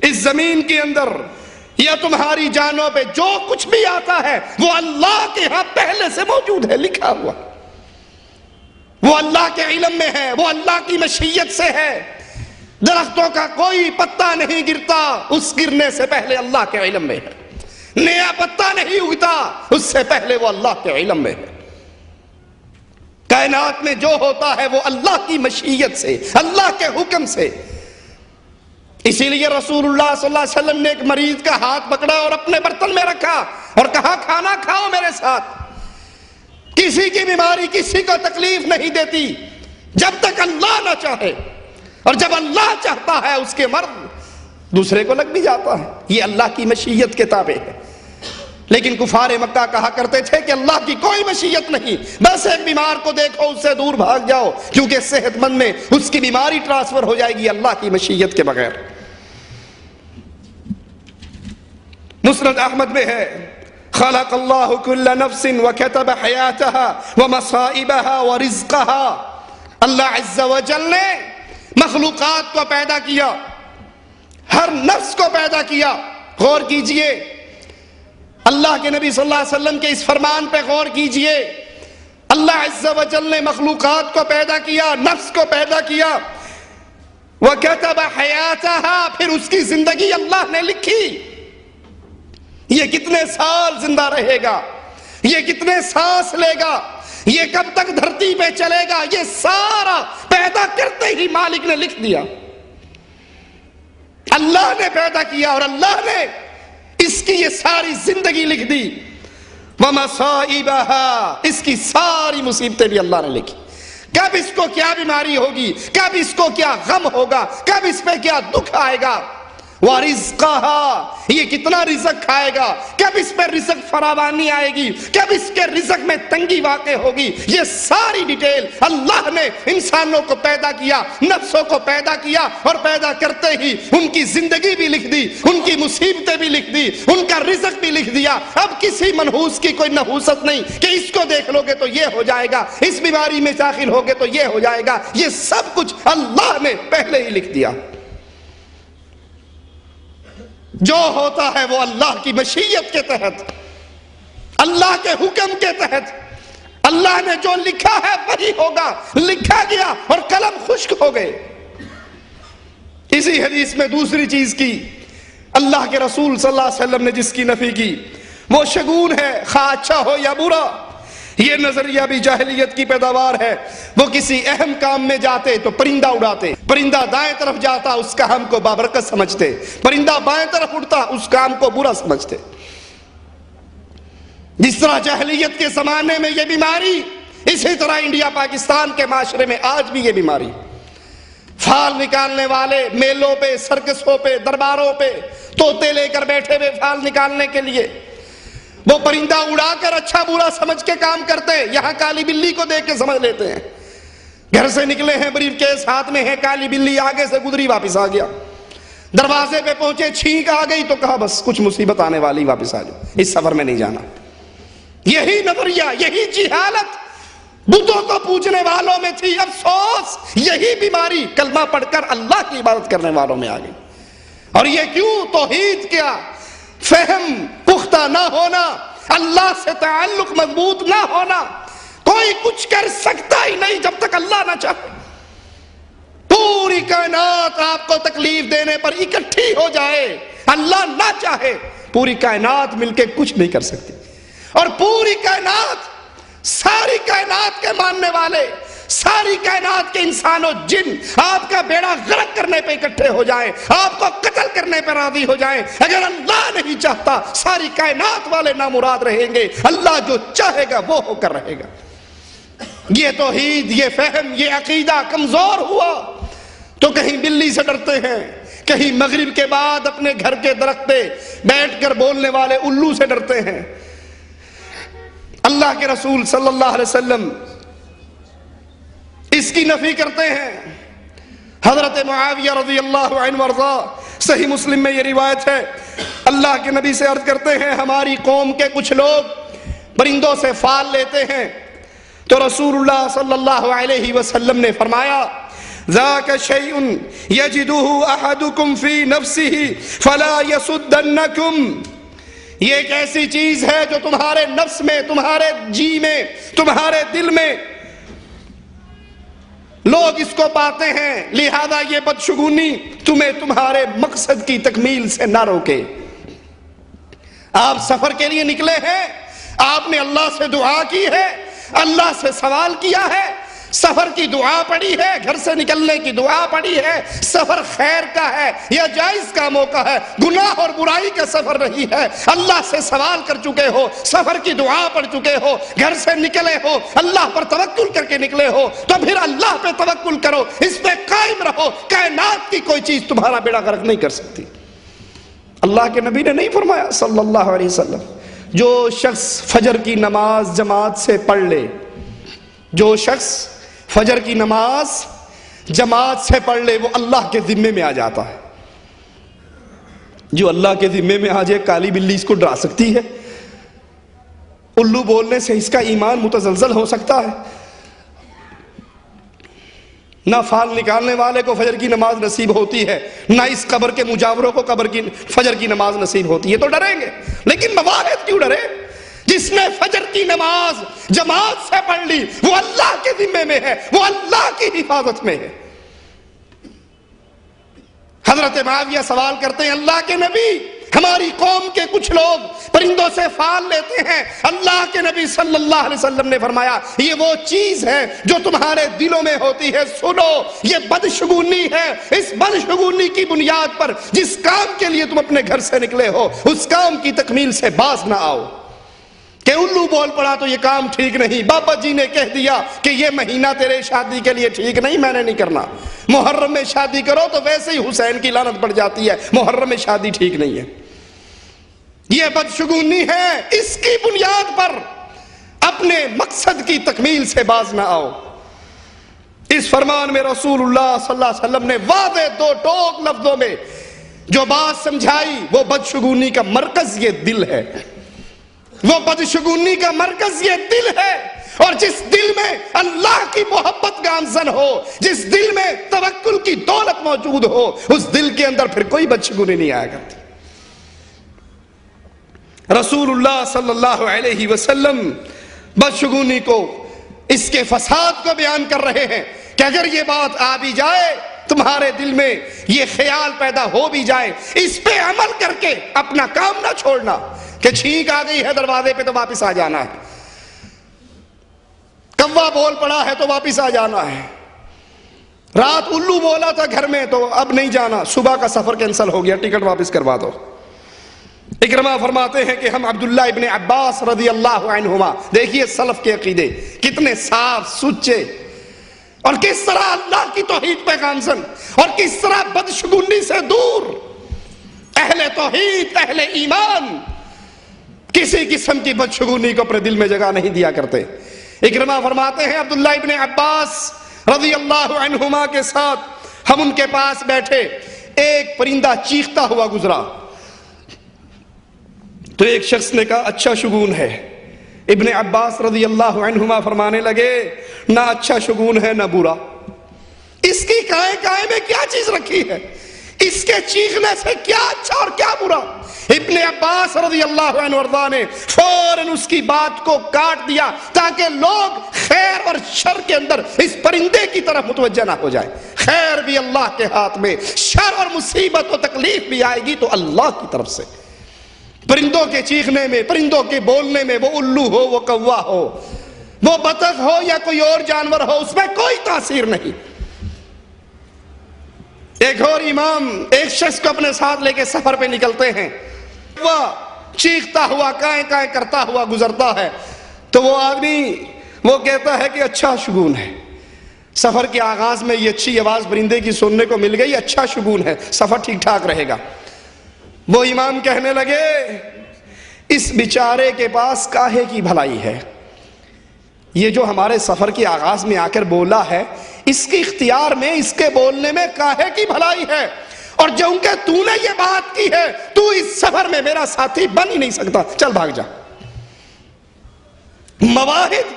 اس زمین کے اندر یا تمہاری جانوں پہ جو کچھ بھی آتا ہے وہ اللہ کے ہاں پہلے سے موجود ہے، لکھا ہوا، وہ اللہ کے علم میں ہے، وہ اللہ کی مشیت سے ہے۔ درختوں کا کوئی پتا نہیں گرتا، اس گرنے سے پہلے اللہ کے علم میں ہے۔ نیا پتا نہیں اگتا، اس سے پہلے وہ اللہ کے علم میں ہے۔ کائنات میں جو ہوتا ہے وہ اللہ کی مشیت سے، اللہ کے حکم سے۔ اسی لیے رسول اللہ صلی اللہ علیہ وسلم نے ایک مریض کا ہاتھ پکڑا اور اپنے برتن میں رکھا اور کہا کھانا کھاؤ میرے ساتھ۔ کسی کی بیماری کسی کو تکلیف نہیں دیتی جب تک اللہ نہ چاہے، اور جب اللہ چاہتا ہے اس کے مرض دوسرے کو لگ بھی جاتا ہے، یہ اللہ کی مشیت کے تابع ہے۔ لیکن کفار مکہ کہا کرتے تھے کہ اللہ کی کوئی مشیت نہیں، بس ایک بیمار کو دیکھو اس سے دور بھاگ جاؤ کیونکہ صحت مند میں اس کی بیماری ٹرانسفر ہو جائے گی اللہ کی مشیت کے بغیر۔ مسند احمد میں ہے، خلق اللہ کل نفس وکتب حیاتها ومصائبها ورزقها، اللہ عز و جل نے مخلوقات کو پیدا کیا، ہر نفس کو پیدا کیا۔ غور کیجئے، اللہ کے نبی صلی اللہ علیہ وسلم کے اس فرمان پہ غور کیجئے، اللہ عز و جل نے مخلوقات کو پیدا کیا، نفس کو پیدا کیا، وَكَتَبَ حَيَاتَهَا، پھر اس کی زندگی اللہ نے لکھی، یہ کتنے سال زندہ رہے گا، یہ کتنے سانس لے گا، یہ کب تک دھرتی پہ چلے گا، یہ سارا پیدا کرتے ہی مالک نے لکھ دیا۔ اللہ نے پیدا کیا اور اللہ نے اس کی یہ ساری زندگی لکھ دی۔ وَمَصَائِبَهَا، اس کی ساری مصیبتیں بھی اللہ نے لکھی، کب اس کو کیا بیماری ہوگی، کب اس کو کیا غم ہوگا، کب اس پہ کیا دکھ آئے گا۔ وَرِزْقَهَا، یہ کتنا رزق کھائے گا، کب اس پہ رزق فراوانی آئے گی، کب اس کے رزق میں تنگی واقع ہوگی، یہ ساری ڈیٹیل اللہ نے انسانوں کو پیدا کیا، نفسوں کو پیدا کیا، اور پیدا کرتے ہی ان کی زندگی بھی لکھ دی، ان کی مصیبتیں بھی لکھ دی، ان کا رزق بھی لکھ دیا۔ اب کسی منحوس کی کوئی نحوست نہیں کہ اس کو دیکھ لو گے تو یہ ہو جائے گا، اس بیماری میں داخل ہوگے تو یہ ہو جائے گا، یہ سب کچھ اللہ نے پہلے ہی لکھ دیا۔ جو ہوتا ہے وہ اللہ کی مشیت کے تحت، اللہ کے حکم کے تحت، اللہ نے جو لکھا ہے وہی ہوگا، لکھا گیا اور قلم خشک ہو گئے۔ اسی حدیث میں دوسری چیز کی اللہ کے رسول صلی اللہ علیہ وسلم نے جس کی نفی کی وہ شگون ہے، خواہ اچھا ہو یا برا۔ یہ نظریہ بھی جاہلیت کی پیداوار ہے۔ وہ کسی اہم کام میں جاتے تو پرندہ اڑاتے، پرندہ دائیں طرف جاتا اس کام کو بابرکت سمجھتے، پرندہ بائیں طرف اڑتا اس کام کو برا سمجھتے۔ جس طرح جاہلیت کے زمانے میں یہ بیماری، اسی طرح انڈیا پاکستان کے معاشرے میں آج بھی یہ بیماری۔ پھال نکالنے والے میلوں پہ، سرکسوں پہ، درباروں پہ طوطے لے کر بیٹھے ہوئے پھال نکالنے کے لیے، وہ پرندہ اڑا کر اچھا برا سمجھ کے کام کرتے، یہاں کالی بلی کو دیکھ کے سمجھ لیتے ہیں۔ گھر سے نکلے ہیں، بریف کیس ہاتھ میں ہے، کالی بلی آگے سے گزری واپس آ گیا۔ دروازے پہ پہنچے، چھینک آ گئی تو کہا بس کچھ مصیبت آنے والی، واپس آ جاؤ، اس سفر میں نہیں جانا۔ یہی نظریہ، یہی جہالت بتوں کو پوجنے والوں میں تھی۔ افسوس یہی بیماری کلمہ پڑھ کر اللہ کی عبادت کرنے والوں میں آ گئی۔ اور یہ کیوں؟ توحید کیا فہم پختہ نہ ہونا، اللہ سے تعلق مضبوط نہ ہونا۔ کوئی کچھ کر سکتا ہی نہیں جب تک اللہ نہ چاہے۔ پوری کائنات آپ کو تکلیف دینے پر اکٹھی ہو جائے، اللہ نہ چاہے پوری کائنات مل کے کچھ نہیں کر سکتی۔ اور پوری کائنات، ساری کائنات کے ماننے والے، ساری کائنات کے انسان و جن آپ کا بیڑا غرق کرنے پہ اکٹھے ہو جائیں، آپ کو قتل کرنے پہ راضی ہو جائیں، اگر اللہ نہیں چاہتا ساری کائنات والے نامراد رہیں گے، اللہ جو چاہے گا وہ ہو کر رہے گا۔ یہ توحید، یہ فہم، یہ عقیدہ کمزور ہوا تو کہیں بلی سے ڈرتے ہیں، کہیں مغرب کے بعد اپنے گھر کے درخت پہ بیٹھ کر بولنے والے الو سے ڈرتے ہیں۔ اللہ کے رسول صلی اللہ علیہ وسلم اس کی نفی کرتے ہیں۔ حضرت معاویہ رضی اللہ عنہ وارضا، صحیح مسلم میں یہ روایت ہے، اللہ کے نبی سے عرض کرتے ہیں ہماری قوم کے کچھ لوگ پرندوں سے فال لیتے ہیں، تو رسول اللہ صلی اللہ علیہ وسلم نے فرمایا ذاک شیء یجدہ احدکم فی نفسہ فلا یصدنکم، یہ ایک ایسی چیز ہے جو تمہارے نفس میں، تمہارے جی میں، تمہارے دل میں لوگ اس کو پاتے ہیں، لہذا یہ بدشگونی تمہیں تمہارے مقصد کی تکمیل سے نہ روکے۔ آپ سفر کے لیے نکلے ہیں، آپ نے اللہ سے دعا کی ہے، اللہ سے سوال کیا ہے، سفر کی دعا پڑھی ہے، گھر سے نکلنے کی دعا پڑھی ہے، سفر خیر کا ہے یا جائز کا موقع ہے، گناہ اور برائی کا سفر نہیں ہے، اللہ سے سوال کر چکے ہو، سفر کی دعا پڑھ چکے ہو، گھر سے نکلے ہو، اللہ پر توکل کر کے نکلے ہو، تو پھر اللہ پہ توکل کرو، اس پہ قائم رہو، کائنات کی کوئی چیز تمہارا بیڑا غرق نہیں کر سکتی۔ اللہ کے نبی نے نہیں فرمایا صلی اللہ علیہ وسلم جو شخص فجر کی نماز جماعت سے پڑھ لے، جو شخص فجر کی نماز جماعت سے پڑھ لے وہ اللہ کے ذمے میں آ جاتا ہے۔ جو اللہ کے ذمے میں آ جائے، کالی بلی اس کو ڈرا سکتی ہے، الو بولنے سے اس کا ایمان متزلزل ہو سکتا ہے، نہ فال نکالنے والے کو فجر کی نماز نصیب ہوتی ہے، نہ اس قبر کے مجاوروں کو فجر کی نماز نصیب ہوتی ہے، تو ڈریں گے۔ لیکن مواحد کیوں ڈرے؟ جس نے فجر کی نماز جماعت سے پڑھ لی وہ اللہ کے ذمے میں ہے، وہ اللہ کی حفاظت میں ہے۔ حضرت معاویہ سوال کرتے ہیں اللہ کے نبی ہماری قوم کے کچھ لوگ پرندوں سے فال لیتے ہیں، اللہ کے نبی صلی اللہ علیہ وسلم نے فرمایا یہ وہ چیز ہے جو تمہارے دلوں میں ہوتی ہے، سنو یہ بدشگونی ہے، اس بدشگونی کی بنیاد پر جس کام کے لیے تم اپنے گھر سے نکلے ہو اس کام کی تکمیل سے باز نہ آؤ۔ کہ الو بول پڑا تو یہ کام ٹھیک نہیں، بابا جی نے کہہ دیا کہ یہ مہینہ تیرے شادی کے لیے ٹھیک نہیں، میں نے نہیں کرنا، محرم میں شادی کرو تو ویسے ہی حسین کی لعنت پڑ جاتی ہے، محرم میں شادی ٹھیک نہیں ہے، یہ بدشگونی ہے، اس کی بنیاد پر اپنے مقصد کی تکمیل سے باز نہ آؤ۔ اس فرمان میں رسول اللہ صلی اللہ علیہ وسلم نے واضح دو ٹوک لفظوں میں جو بات سمجھائی، وہ بدشگونی کا مرکز یہ دل ہے، وہ بدشگونی کا مرکز یہ دل ہے، اور جس دل میں اللہ کی محبت گامزن ہو، جس دل میں توکل کی دولت موجود ہو، اس دل کے اندر پھر کوئی بدشگونی نہیں آیا کرتی۔ رسول اللہ صلی اللہ علیہ وسلم بدشگونی کو، اس کے فساد کو بیان کر رہے ہیں کہ اگر یہ بات آ بھی جائے تمہارے دل میں، یہ خیال پیدا ہو بھی جائے، اس پہ عمل کر کے اپنا کام نہ چھوڑنا کہ چھینک آ گئی ہے دروازے پہ تو واپس آ جانا ہے، کوا بول پڑا ہے تو واپس آ جانا ہے، رات الو بولا تھا گھر میں تو اب نہیں جانا، صبح کا سفر کینسل ہو گیا، ٹکٹ واپس کروا دو۔ اکرمہ فرماتے ہیں کہ ہم عبداللہ ابن عباس رضی اللہ عنہما، دیکھیے سلف کے عقیدے کتنے صاف سچے، اور کس طرح اللہ کی توحید پہ گامزن، اور کس طرح بدشگونی سے دور، اہل توحید اہل ایمان کسی قسم کی بدشگونی کو اپنے دل میں جگہ نہیں دیا کرتے۔ اکرمہ فرماتے ہیں عبداللہ ابن عباس رضی اللہ عنہما کے ساتھ ہم ان کے پاس بیٹھے، ایک پرندہ چیختا ہوا گزرا تو ایک شخص نے کہا اچھا شگون ہے. ابن عباس رضی اللہ عنہما فرمانے لگے نہ اچھا شگون ہے نہ برا. اس کی کائے کائے میں کیا چیز رکھی ہے؟ اس کے چیخنے سے کیا اچھا اور کیا برا؟ ابن عباس رضی اللہ عنہ وارضاہ نے فوراً اس کی بات کو کاٹ دیا تاکہ لوگ خیر اور شر کے اندر اس پرندے کی طرف متوجہ نہ ہو جائیں. خیر بھی اللہ کے ہاتھ میں، شر اور مصیبت و تکلیف بھی آئے گی تو اللہ کی طرف سے. پرندوں کے چیخنے میں، پرندوں کے بولنے میں، وہ الو ہو، وہ کوا ہو، وہ بطخ ہو یا کوئی اور جانور ہو، اس میں کوئی تاثیر نہیں. ایک اور امام ایک شخص کو اپنے ساتھ لے کے سفر پہ نکلتے ہیں. وہ چیختا ہوا کائیں کائیں کرتا ہوا گزرتا ہے تو وہ آدمی وہ کہتا ہے کہ اچھا شگون ہے. سفر کے آغاز میں یہ اچھی آواز پرندے کی سننے کو مل گئی، اچھا شگون ہے، سفر ٹھیک ٹھاک رہے گا. وہ امام کہنے لگے اس بیچارے کے پاس کاہے کی بھلائی ہے؟ یہ جو ہمارے سفر کے آغاز میں آ کر بولا ہے، اس کے اختیار میں، اس کے بولنے میں کاہے کی بھلائی ہے؟ اور جو ان کے تو نے یہ بات کی ہے، تو اس سفر میں میرا ساتھی بن ہی نہیں سکتا، چل بھاگ جا. مواہد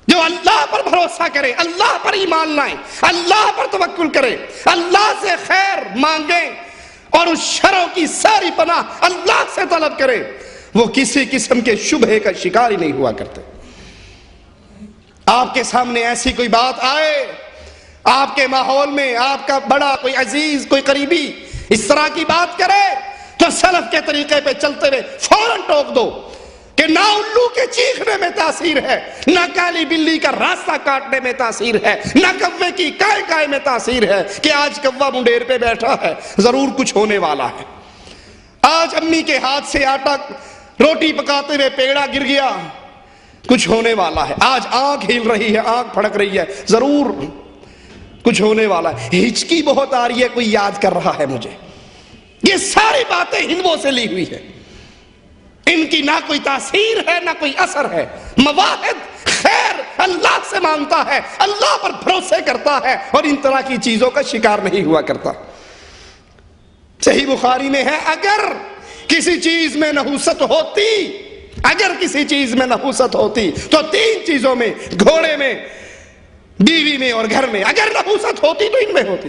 جو اللہ پر بھروسہ کرے، اللہ پر ایمان لائیں، اللہ پر توکل کرے، اللہ سے خیر مانگیں اور اس شروں کی ساری پناہ اللہ سے طلب کرے، وہ کسی قسم کے شبہے کا شکار ہی نہیں ہوا کرتے. آپ کے سامنے ایسی کوئی بات آئے، آپ کے ماحول میں آپ کا بڑا کوئی عزیز کوئی قریبی اس طرح کی بات کرے تو سلف کے طریقے پہ چلتے ہوئے فوراً ٹوک دو کہ نہ الو کے چیخنے میں تاثیر ہے، نہ کالی بلی کا راستہ کاٹنے میں تاثیر ہے، نہ کوے کی کائے کائے میں تاثیر ہے کہ آج کوا منڈیر پہ بیٹھا ہے ضرور کچھ ہونے والا ہے. آج امی کے ہاتھ سے آٹا روٹی پکاتے ہوئے پیڑا گر گیا، کچھ ہونے والا ہے. آج آنکھ ہل رہی ہے، آنکھ پھڑک رہی ہے، ضرور کچھ ہونے والا ہے. ہچکی بہت آ رہی ہے، کوئی یاد کر رہا ہے مجھے. یہ ساری باتیں ہندوؤں سے لی ہوئی ہے، ان کی نہ کوئی تاثیر ہے نہ کوئی اثر ہے. مواہد خیر اللہ سے مانگتا ہے، اللہ پر بھروسے کرتا ہے اور ان طرح کی چیزوں کا شکار نہیں ہوا کرتا. صحیح بخاری میں ہے اگر کسی چیز میں نحوست ہوتی، اگر کسی چیز میں نحوست ہوتی تو تین چیزوں میں، گھوڑے میں، بیوی میں اور گھر میں. اگر نحوست ہوتی تو ان میں ہوتی،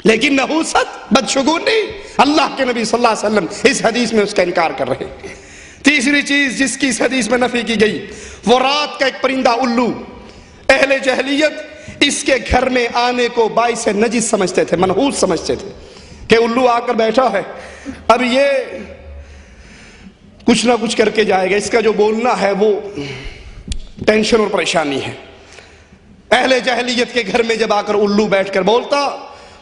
لیکن نحوست بدشگونی، اللہ کے نبی صلی اللہ علیہ وسلم اس حدیث میں اس کا انکار کر رہے. تیسری چیز جس کی اس حدیث میں نفی کی گئی وہ رات کا ایک پرندہ الو. اہل جہلیت اس کے گھر میں آنے کو باعث نجس سمجھتے تھے، منحوس سمجھتے تھے کہ الو آ کر بیٹھا ہے، اب یہ کچھ نہ کچھ کر کے جائے گا، اس کا جو بولنا ہے وہ ٹینشن اور پریشانی ہے. اہل جہلیت کے گھر میں جب آ کر الو بیٹھ کر بولتا،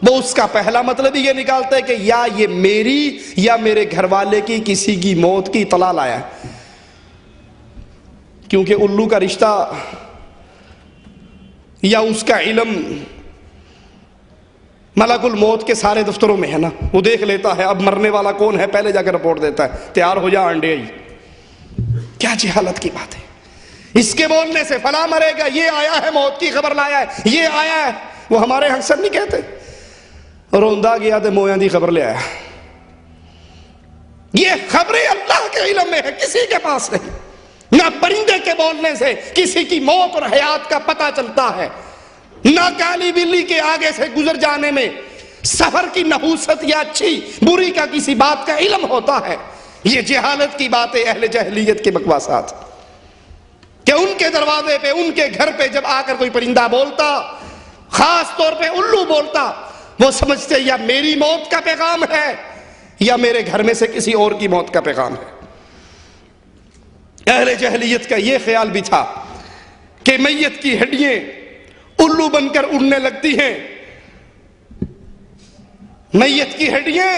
وہ اس کا پہلا مطلب ہی یہ نکالتا ہے کہ یا یہ میری یا میرے گھر والے کی کسی کی موت کی اطلاع لایا ہے. کیونکہ الو کا رشتہ یا اس کا علم ملک الموت کے سارے دفتروں میں ہے نا، وہ دیکھ لیتا ہے اب مرنے والا کون ہے، پہلے جا کر رپورٹ دیتا ہے، تیار ہو جا انڈے ہی. کیا جہالت کی بات ہے. اس کے بولنے سے فلاں مرے گا، یہ آیا ہے موت کی خبر لایا ہے، یہ آیا ہے. وہ ہمارے اکثر نہیں کہتے روندا گیا تو مویاں دی خبر لے آیا. یہ خبریں اللہ کے علم میں ہے، کسی کے پاس نہیں. نہ پرندے کے بولنے سے کسی کی موت اور حیات کا پتہ چلتا ہے، نہ کالی بلی کے آگے سے گزر جانے میں سفر کی نحوست یا اچھی بری کا کسی بات کا علم ہوتا ہے. یہ جہالت کی باتیں اہل جہلیت کے بکواسات کہ ان کے دروازے پہ، ان کے گھر پہ جب آ کر کوئی پرندہ بولتا، خاص طور پہ الو بولتا، وہ سمجھتے یا میری موت کا پیغام ہے یا میرے گھر میں سے کسی اور کی موت کا پیغام ہے. اہل جہلیت کا یہ خیال بھی تھا کہ میت کی ہڈیاں الو بن کر اڑنے لگتی ہیں. میت کی ہڈیاں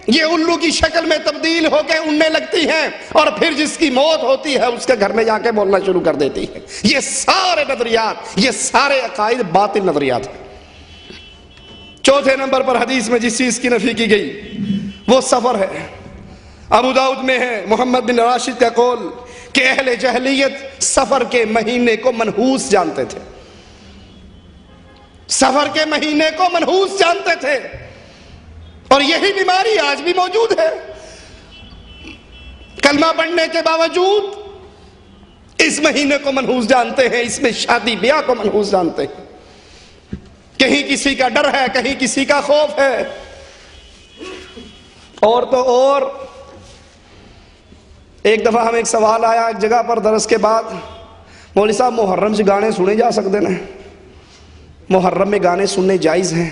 یہ الو کی شکل میں تبدیل ہو کے اڑنے لگتی ہیں اور پھر جس کی موت ہوتی ہے اس کے گھر میں جا کے بولنا شروع کر دیتی ہے. یہ سارے نظریات، یہ سارے عقائد باطل نظریات ہیں. چوتھے نمبر پر حدیث میں جس چیز کی نفی کی گئی وہ سفر ہے. ابو داؤد میں ہے محمد بن راشد کا قول کہ اہل جہلیت سفر کے مہینے کو منحوس جانتے تھے، سفر کے مہینے کو منحوس جانتے تھے. اور یہی بیماری آج بھی موجود ہے. کلمہ پڑھنے کے باوجود اس مہینے کو منحوس جانتے ہیں, اس میں شادی بیاہ کو منحوس جانتے ہیں. کہیں کسی کا ڈر ہے, کہیں کسی کا خوف ہے. اور تو اور ایک دفعہ ہمیں ایک سوال آیا ایک جگہ پر درس کے بعد, مولوی صاحب محرم سے گانے سنے جا سکتے ہیں؟ محرم میں گانے سننے جائز ہیں؟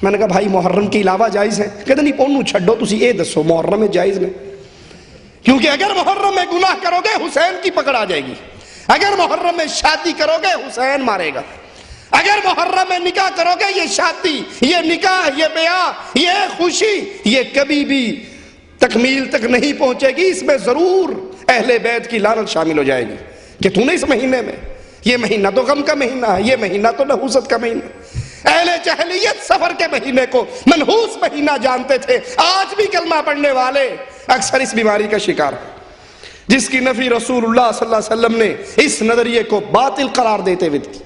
میں نے کہا بھائی محرم کے علاوہ جائز ہیں؟ کہتے نہیں پونو چھڈو, تسی اے دسو محرم میں جائز نہیں. کیونکہ اگر محرم میں گناہ کرو گے حسین کی پکڑ آ جائے گی, اگر محرم میں شادی کرو گے حسین مارے گا, اگر محرم میں نکاح کرو گے یہ شادی, یہ نکاح, یہ بیاہ, یہ خوشی, یہ کبھی بھی تکمیل تک نہیں پہنچے گی. اس میں ضرور اہل بیت کی لعنت شامل ہو جائے گی کہ تو نے اس مہینے میں, یہ مہینہ تو غم کا مہینہ ہے, یہ مہینہ تو نحوست کا مہینہ. اہل جاہلیت سفر کے مہینے کو منحوس مہینہ جانتے تھے. آج بھی کلمہ پڑھنے والے اکثر اس بیماری کا شکار ہیں, جس کی نفی رسول اللہ صلی اللہ علیہ وسلم نے اس نظریے کو باطل قرار دیتے ہوئے کی.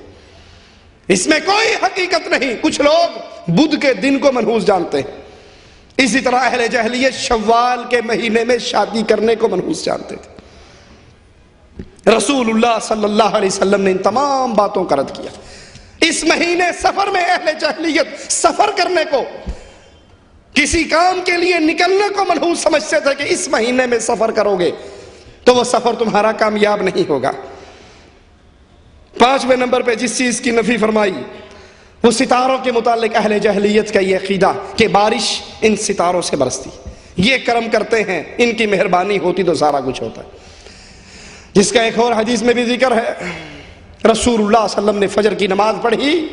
اس میں کوئی حقیقت نہیں. کچھ لوگ بدھ کے دن کو منحوس جانتے ہیں, اسی طرح اہل جاہلیت شوال کے مہینے میں شادی کرنے کو منحوس جانتے تھے. رسول اللہ صلی اللہ علیہ وسلم نے ان تمام باتوں کا رد کیا. اس مہینے سفر میں اہل جاہلیت سفر کرنے کو, کسی کام کے لیے نکلنے کو منحوس سمجھتے تھے کہ اس مہینے میں سفر کرو گے تو وہ سفر تمہارا کامیاب نہیں ہوگا. 5ویں نمبر پہ جس چیز کی نفی فرمائی وہ ستاروں کے متعلق اہل جاہلیت کا یہ عقیدہ کہ بارش ان ستاروں سے برستی, یہ کرم کرتے ہیں, ان کی مہربانی ہوتی تو سارا کچھ ہوتا ہے. جس کا ایک اور حدیث میں بھی ذکر ہے, رسول اللہ صلی اللہ علیہ وسلم نے فجر کی نماز پڑھی,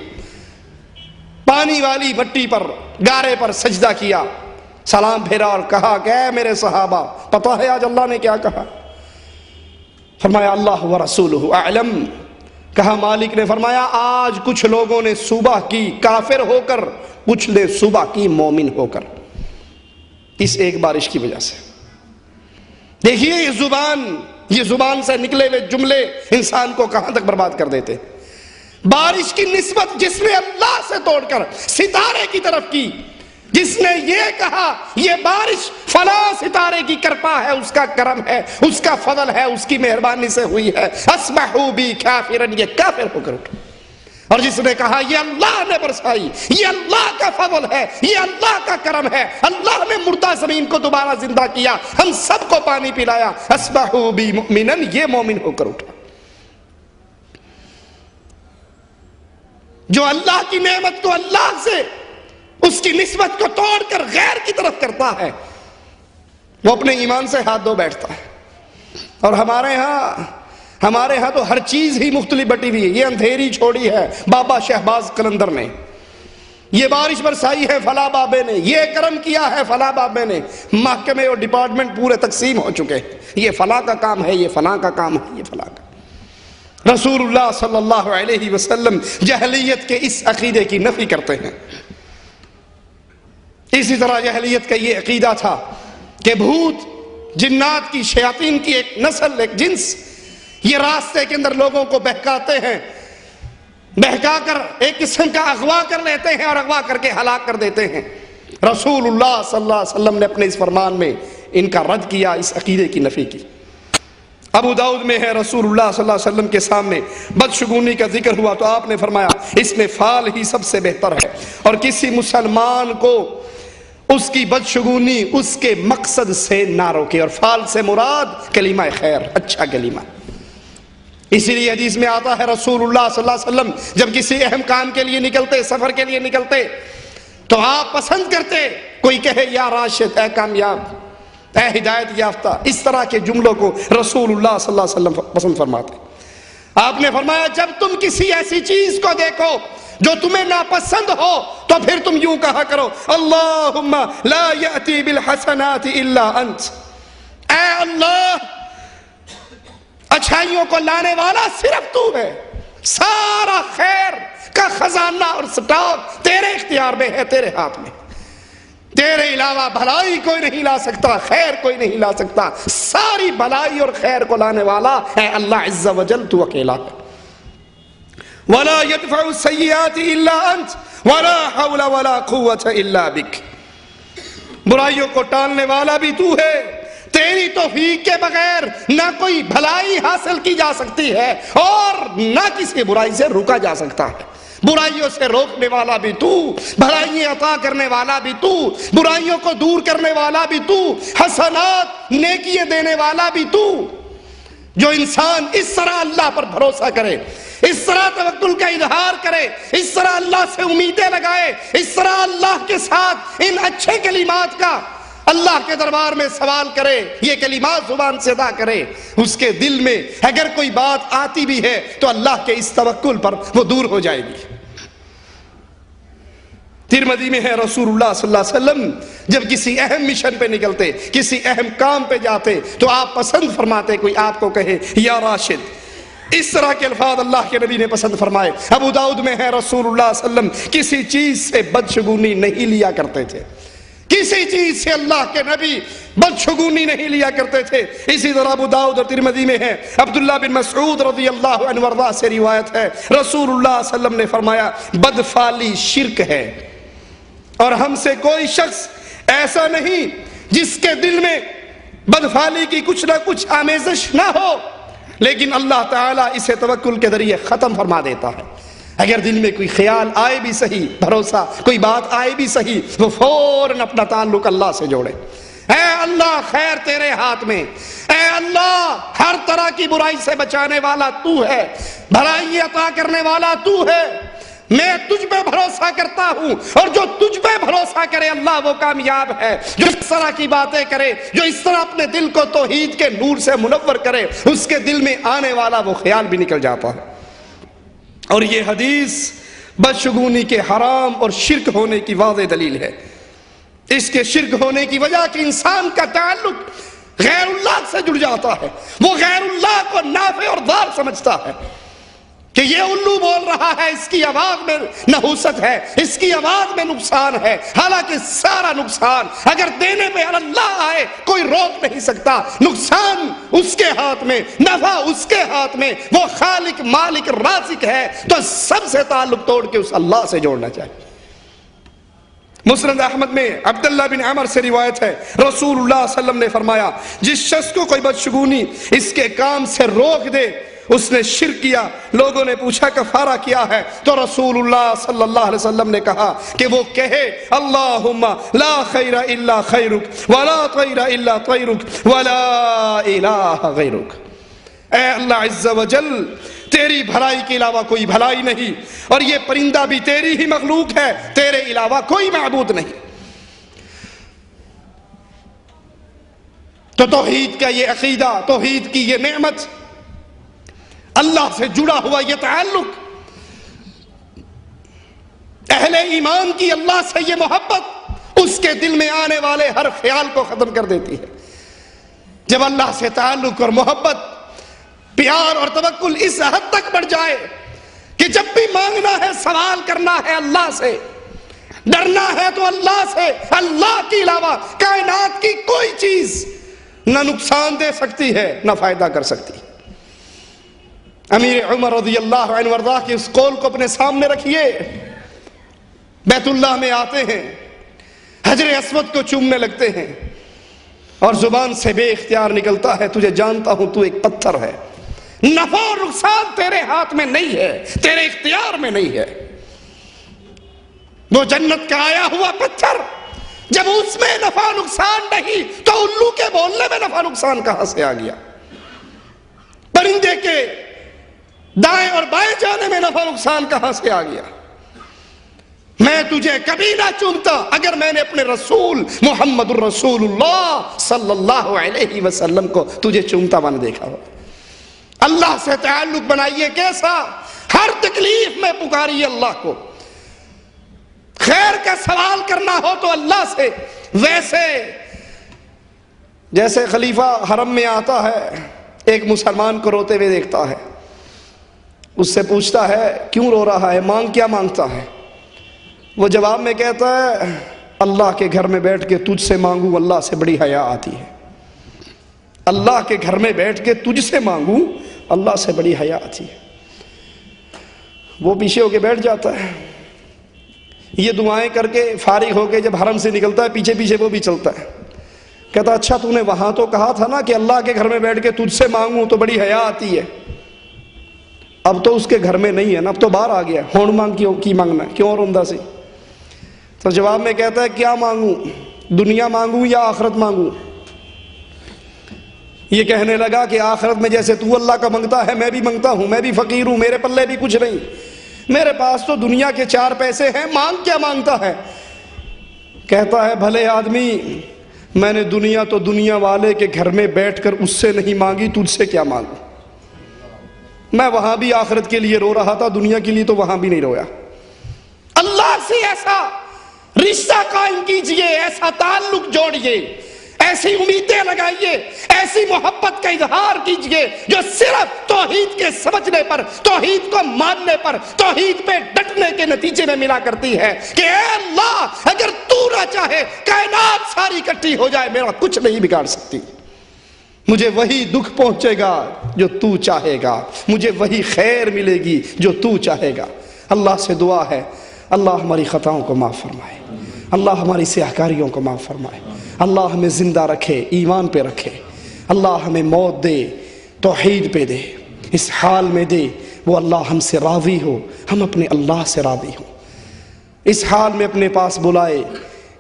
پانی والی مٹی پر, گارے پر سجدہ کیا, سلام پھیرا اور کہا کہ اے میرے صحابہ, پتہ ہے آج اللہ نے کیا کہا؟ فرمایا اللہ ورسولہ اعلم. کہا مالک نے فرمایا آج کچھ لوگوں نے صبح کی کافر ہو کر, کچھ نے صبح کی مومن ہو کر, اس ایک بارش کی وجہ سے. دیکھیے یہ زبان سے نکلے ہوئے جملے انسان کو کہاں تک برباد کر دیتے. بارش کی نسبت جس نے اللہ سے توڑ کر ستارے کی طرف کی, جس نے یہ کہا یہ بارش فلاں ستارے کی کرپا ہے, اس کا کرم ہے, اس کا فضل ہے, اس کی مہربانی سے ہوئی ہے, اصبحوا بی کافرن, یہ کافر ہو کر اٹھا. اور جس نے کہا یہ اللہ نے برسائی, یہ اللہ کا فضل ہے, یہ اللہ کا کرم ہے, اللہ نے مردہ زمین کو دوبارہ زندہ کیا, ہم سب کو پانی پلایا, اصبحوا بی مؤمنن, یہ مومن ہو کر اٹھا. جو اللہ کی نعمت کو اللہ سے اس کی نسبت کو توڑ کر غیر کی طرف کرتا ہے وہ اپنے ایمان سے ہاتھ دھو بیٹھتا ہے. اور ہمارے ہاں تو ہر چیز ہی مختلف بٹی ہوئی ہے. یہ اندھیری چھوڑی ہے بابا شہباز قلندر نے, یہ بارش برسائی ہے فلاں بابے نے, یہ کرم کیا ہے فلاں بابے نے. محکمے اور ڈپارٹمنٹ پورے تقسیم ہو چکے, یہ فلاں کا کام ہے, یہ فلاں کا کام ہے, یہ فلاں کا. رسول اللہ صلی اللہ علیہ وسلم جاہلیت کے اس عقیدے کی نفی کرتے ہیں. اسی طرح جاہلیت کا یہ عقیدہ تھا کہ بھوت, جنات کی, شیاطین کی ایک نسل, ایک جنس, یہ راستے کے اندر لوگوں کو بہکاتے ہیں, بہکا کر ایک قسم کا اغوا کر لیتے ہیں اور اغوا کر کے ہلاک کر دیتے ہیں. رسول اللہ صلی اللہ علیہ وسلم نے اپنے اس فرمان میں ان کا رد کیا, اس عقیدے کی نفی کی. ابو داؤد میں ہے رسول اللہ صلی اللہ علیہ وسلم کے سامنے بدشگونی کا ذکر ہوا تو آپ نے فرمایا اس میں فال ہی سب سے بہتر ہے, اور کسی مسلمان کو اس کی بدشگونی اس کے مقصد سے نہ روکے. اور فال سے مراد کلمہ خیر, اچھا کلمہ. اسی لیے حدیث میں آتا ہے رسول اللہ صلی اللہ علیہ وسلم جب کسی اہم کام کے لیے نکلتے, سفر کے لیے نکلتے, تو آپ پسند کرتے کوئی کہے یا راشد, اے کامیاب, اے ہدایت یافتہ. اس طرح کے جملوں کو رسول اللہ صلی اللہ علیہ وسلم پسند فرماتے. آپ نے فرمایا جب تم کسی ایسی چیز کو دیکھو جو تمہیں ناپسند ہو تو پھر تم یوں کہا کرو اللہم لا یأتی بالحسنات الا انت, اے اللہ اچھائیوں کو لانے والا صرف تو ہے, سارا خیر کا خزانہ اور سٹاک تیرے اختیار میں ہے, تیرے ہاتھ میں, تیرے علاوہ بھلائی کوئی نہیں لا سکتا, خیر کوئی نہیں لا سکتا. ساری بھلائی اور خیر کو لانے والا ہے اللہ عز و جل, تو اکیلا ہے. وَلَا يَدْفَعُ السَّيِّئَاتِ إِلَّا أَنْتَ وَلَا حَوْلَ وَلَا قُوَّةَ إِلَّا بِكَ. برائیوں کو ٹالنے والا بھی تو ہے، تیری توفیق کے بغیر نہ کوئی بھلائی حاصل کی جا سکتی ہے اور نہ کسی برائی سے روکا جا سکتا ہے۔ برائیوں سے روکنے والا بھی تو، بھلائیاں عطا کرنے والا بھی تو، برائیوں کو دور کرنے والا بھی تو، حسنات نیکیاں دینے والا بھی تو۔ جو انسان اس طرح اللہ پر بھروسہ کرے، اس طرح توکل کا اظہار کرے، اس طرح اللہ سے امیدیں لگائے، اس طرح اللہ کے ساتھ ان اچھے کلمات کا اللہ کے دربار میں سوال کرے، یہ کلمات زبان سے ادا کرے، اس کے دل میں اگر کوئی بات آتی بھی ہے تو اللہ کے اس توکل پر وہ دور ہو جائے گی۔ ترمذی میں ہے رسول اللہ صلی اللہ علیہ وسلم جب کسی اہم مشن پہ نکلتے، کسی اہم کام پہ جاتے تو آپ پسند فرماتے کوئی آپ کو کہے یا راشد، اس طرح کے الفاظ اللہ کے نبی نے پسند فرمائے۔ ابو داؤد میں ہے رسول اللہ صلی اللہ علیہ وسلم کسی چیز سے بدشگونی نہیں لیا کرتے تھے، کسی چیز سے اللہ کے نبی بدشگونی نہیں لیا کرتے تھے۔ اسی طرح ابو داؤد اور ترمذی میں ہے عبداللہ بن مسعود رضی اللہ عنہ وارضاہ سے روایت ہے، رسول اللہ صلی اللہ علیہ وسلم نے فرمایا بدفعلی شرک ہے، اور ہم سے کوئی شخص ایسا نہیں جس کے دل میں بدفعلی کی کچھ نہ کچھ آمیزش نہ ہو، لیکن اللہ تعالیٰ اسے توکل کے ذریعے ختم فرما دیتا ہے۔ اگر دل میں کوئی خیال آئے بھی صحیح، بھروسہ کوئی بات آئے بھی صحیح، وہ فوراً اپنا تعلق اللہ سے جوڑے۔ اے اللہ خیر تیرے ہاتھ میں، اے اللہ ہر طرح کی برائی سے بچانے والا تو ہے، بھلائی عطا کرنے والا تو ہے، میں تجھ پہ بھروسہ کرتا ہوں، اور جو تجھ پہ بھروسہ کرے اللہ وہ کامیاب ہے۔ جو اس طرح کی باتیں کرے، جو اس طرح اپنے دل کو توحید کے نور سے منور کرے، اس کے دل میں آنے والا وہ خیال بھی نکل جاتا ہے۔ اور یہ حدیث بدشگونی کے حرام اور شرک ہونے کی واضح دلیل ہے۔ اس کے شرک ہونے کی وجہ کہ انسان کا تعلق غیر اللہ سے جڑ جاتا ہے، وہ غیر اللہ کو نافع اور ضار سمجھتا ہے کہ یہ الو بول رہا ہے، اس کی آواز میں نحوست ہے، اس کی آواز میں نقصان ہے، حالانکہ سارا نقصان اگر دینے پہ اللہ آئے کوئی روک نہیں سکتا۔ نقصان اس کے ہاتھ میں، نفع اس کے ہاتھ میں، وہ خالق مالک رازق ہے، تو سب سے تعلق توڑ کے اس اللہ سے جوڑنا چاہیے۔ مسند احمد میں عبداللہ بن عمر سے روایت ہے رسول اللہ صلی اللہ علیہ وسلم نے فرمایا جس شخص کو کوئی بدشگونی اس کے کام سے روک دے اس نے شرک کیا۔ لوگوں نے پوچھا کفارہ کیا ہے، تو رسول اللہ صلی اللہ علیہ وسلم نے کہا کہ وہ کہے اللہم لا خیر الا خیرک ولا طیر الا طیرک ولا الہ غیرک۔ اے اللہ عز و جل تیری بھلائی کے علاوہ کوئی بھلائی نہیں، اور یہ پرندہ بھی تیری ہی مخلوق ہے، تیرے علاوہ کوئی معبود نہیں۔ تو توحید کا یہ عقیدہ، توحید کی یہ نعمت، اللہ سے جڑا ہوا یہ تعلق، اہل ایمان کی اللہ سے یہ محبت اس کے دل میں آنے والے ہر خیال کو ختم کر دیتی ہے۔ جب اللہ سے تعلق اور محبت، پیار اور توکل اس حد تک بڑھ جائے کہ جب بھی مانگنا ہے، سوال کرنا ہے اللہ سے، ڈرنا ہے تو اللہ سے، اللہ کے علاوہ کائنات کی کوئی چیز نہ نقصان دے سکتی ہے نہ فائدہ کر سکتی۔ امیر عمر رضی اللہ عنہ وارضاہ کے اس قول کو اپنے سامنے رکھیے، بیت اللہ میں آتے ہیں، حجر اسود کو چومنے لگتے ہیں، اور زبان سے بے اختیار نکلتا ہے تجھے جانتا ہوں تو ایک پتھر ہے، نفع اور نقصان تیرے ہاتھ میں نہیں ہے، تیرے اختیار میں نہیں ہے۔ وہ جنت کا آیا ہوا پتھر جب اس میں نفع نقصان نہیں تو الو کے بولنے میں نفع نقصان کہاں سے آ گیا؟ پرندے کے دائیں اور بائیں جانے میں نفع نقصان کہاں سے آ گیا؟ میں تجھے کبھی نہ چومتا اگر میں نے اپنے رسول محمد الرسول اللہ صلی اللہ علیہ وسلم کو تجھے چومتا ہوا نہ دیکھا ہو۔ اللہ سے تعلق بنائیے کیسا؟ ہر تکلیف میں پکاریے اللہ کو، خیر کا سوال کرنا ہو تو اللہ سے، ویسے جیسے خلیفہ حرم میں آتا ہے، ایک مسلمان کو روتے ہوئے دیکھتا ہے، اس سے پوچھتا ہے کیوں رو رہا ہے، مانگ کیا مانگتا ہے؟ وہ جواب میں کہتا ہے اللہ کے گھر میں بیٹھ کے تجھ سے مانگوں اللہ سے بڑی حیا آتی ہے، اللہ کے گھر میں بیٹھ کے تجھ سے مانگوں اللہ سے بڑی حیا آتی ہے۔ وہ پیچھے ہو کے بیٹھ جاتا ہے، یہ دعائیں کر کے فارغ ہو کے جب حرم سے نکلتا ہے پیچھے پیچھے وہ بھی چلتا ہے، کہتا اچھا تو نے وہاں تو کہا تھا نا کہ اللہ کے گھر میں بیٹھ کے تجھ سے مانگوں تو بڑی حیا آتی ہے، اب تو اس کے گھر میں نہیں ہے نا، اب تو باہر آ گیا، ہون مانگ کی مانگنا ہے، کیوں رندہ سی؟ تو جواب میں کہتا ہے کیا مانگوں، دنیا مانگوں یا آخرت مانگوں؟ یہ کہنے لگا کہ آخرت میں جیسے تو اللہ کا منگتا ہے میں بھی منگتا ہوں، میں بھی فقیر ہوں، میرے پلے بھی کچھ نہیں، میرے پاس تو دنیا کے 4 پیسے ہیں، مانگ کیا مانگتا ہے؟ کہتا ہے بھلے آدمی، میں نے دنیا تو دنیا والے کے گھر میں بیٹھ کر اس سے نہیں مانگی، تجھ سے کیا مانگوں؟ میں وہاں بھی آخرت کے لیے رو رہا تھا، دنیا کے لیے تو وہاں بھی نہیں رویا۔ اللہ سے ایسا رشتہ قائم کیجئے، ایسا تعلق جوڑیے، ایسی امیدیں لگائیے، ایسی محبت کا اظہار کیجئے جو صرف توحید کے سمجھنے پر، توحید کو ماننے پر، توحید پہ ڈٹنے کے نتیجے میں ملا کرتی ہے کہ اے اللہ اگر تو نہ چاہے کائنات ساری اکٹھی ہو جائے میرا کچھ نہیں بگاڑ سکتی، مجھے وہی دکھ پہنچے گا جو تو چاہے گا، مجھے وہی خیر ملے گی جو تو چاہے گا۔ اللہ سے دعا ہے اللہ ہماری خطاؤں کو معاف فرمائے، اللہ ہماری سیاہکاریوں کو معاف فرمائے، اللہ ہمیں زندہ رکھے، ایمان پہ رکھے، اللہ ہمیں موت دے توحید پہ دے، اس حال میں دے وہ اللہ ہم سے راضی ہو، ہم اپنے اللہ سے راضی ہوں، اس حال میں اپنے پاس بلائے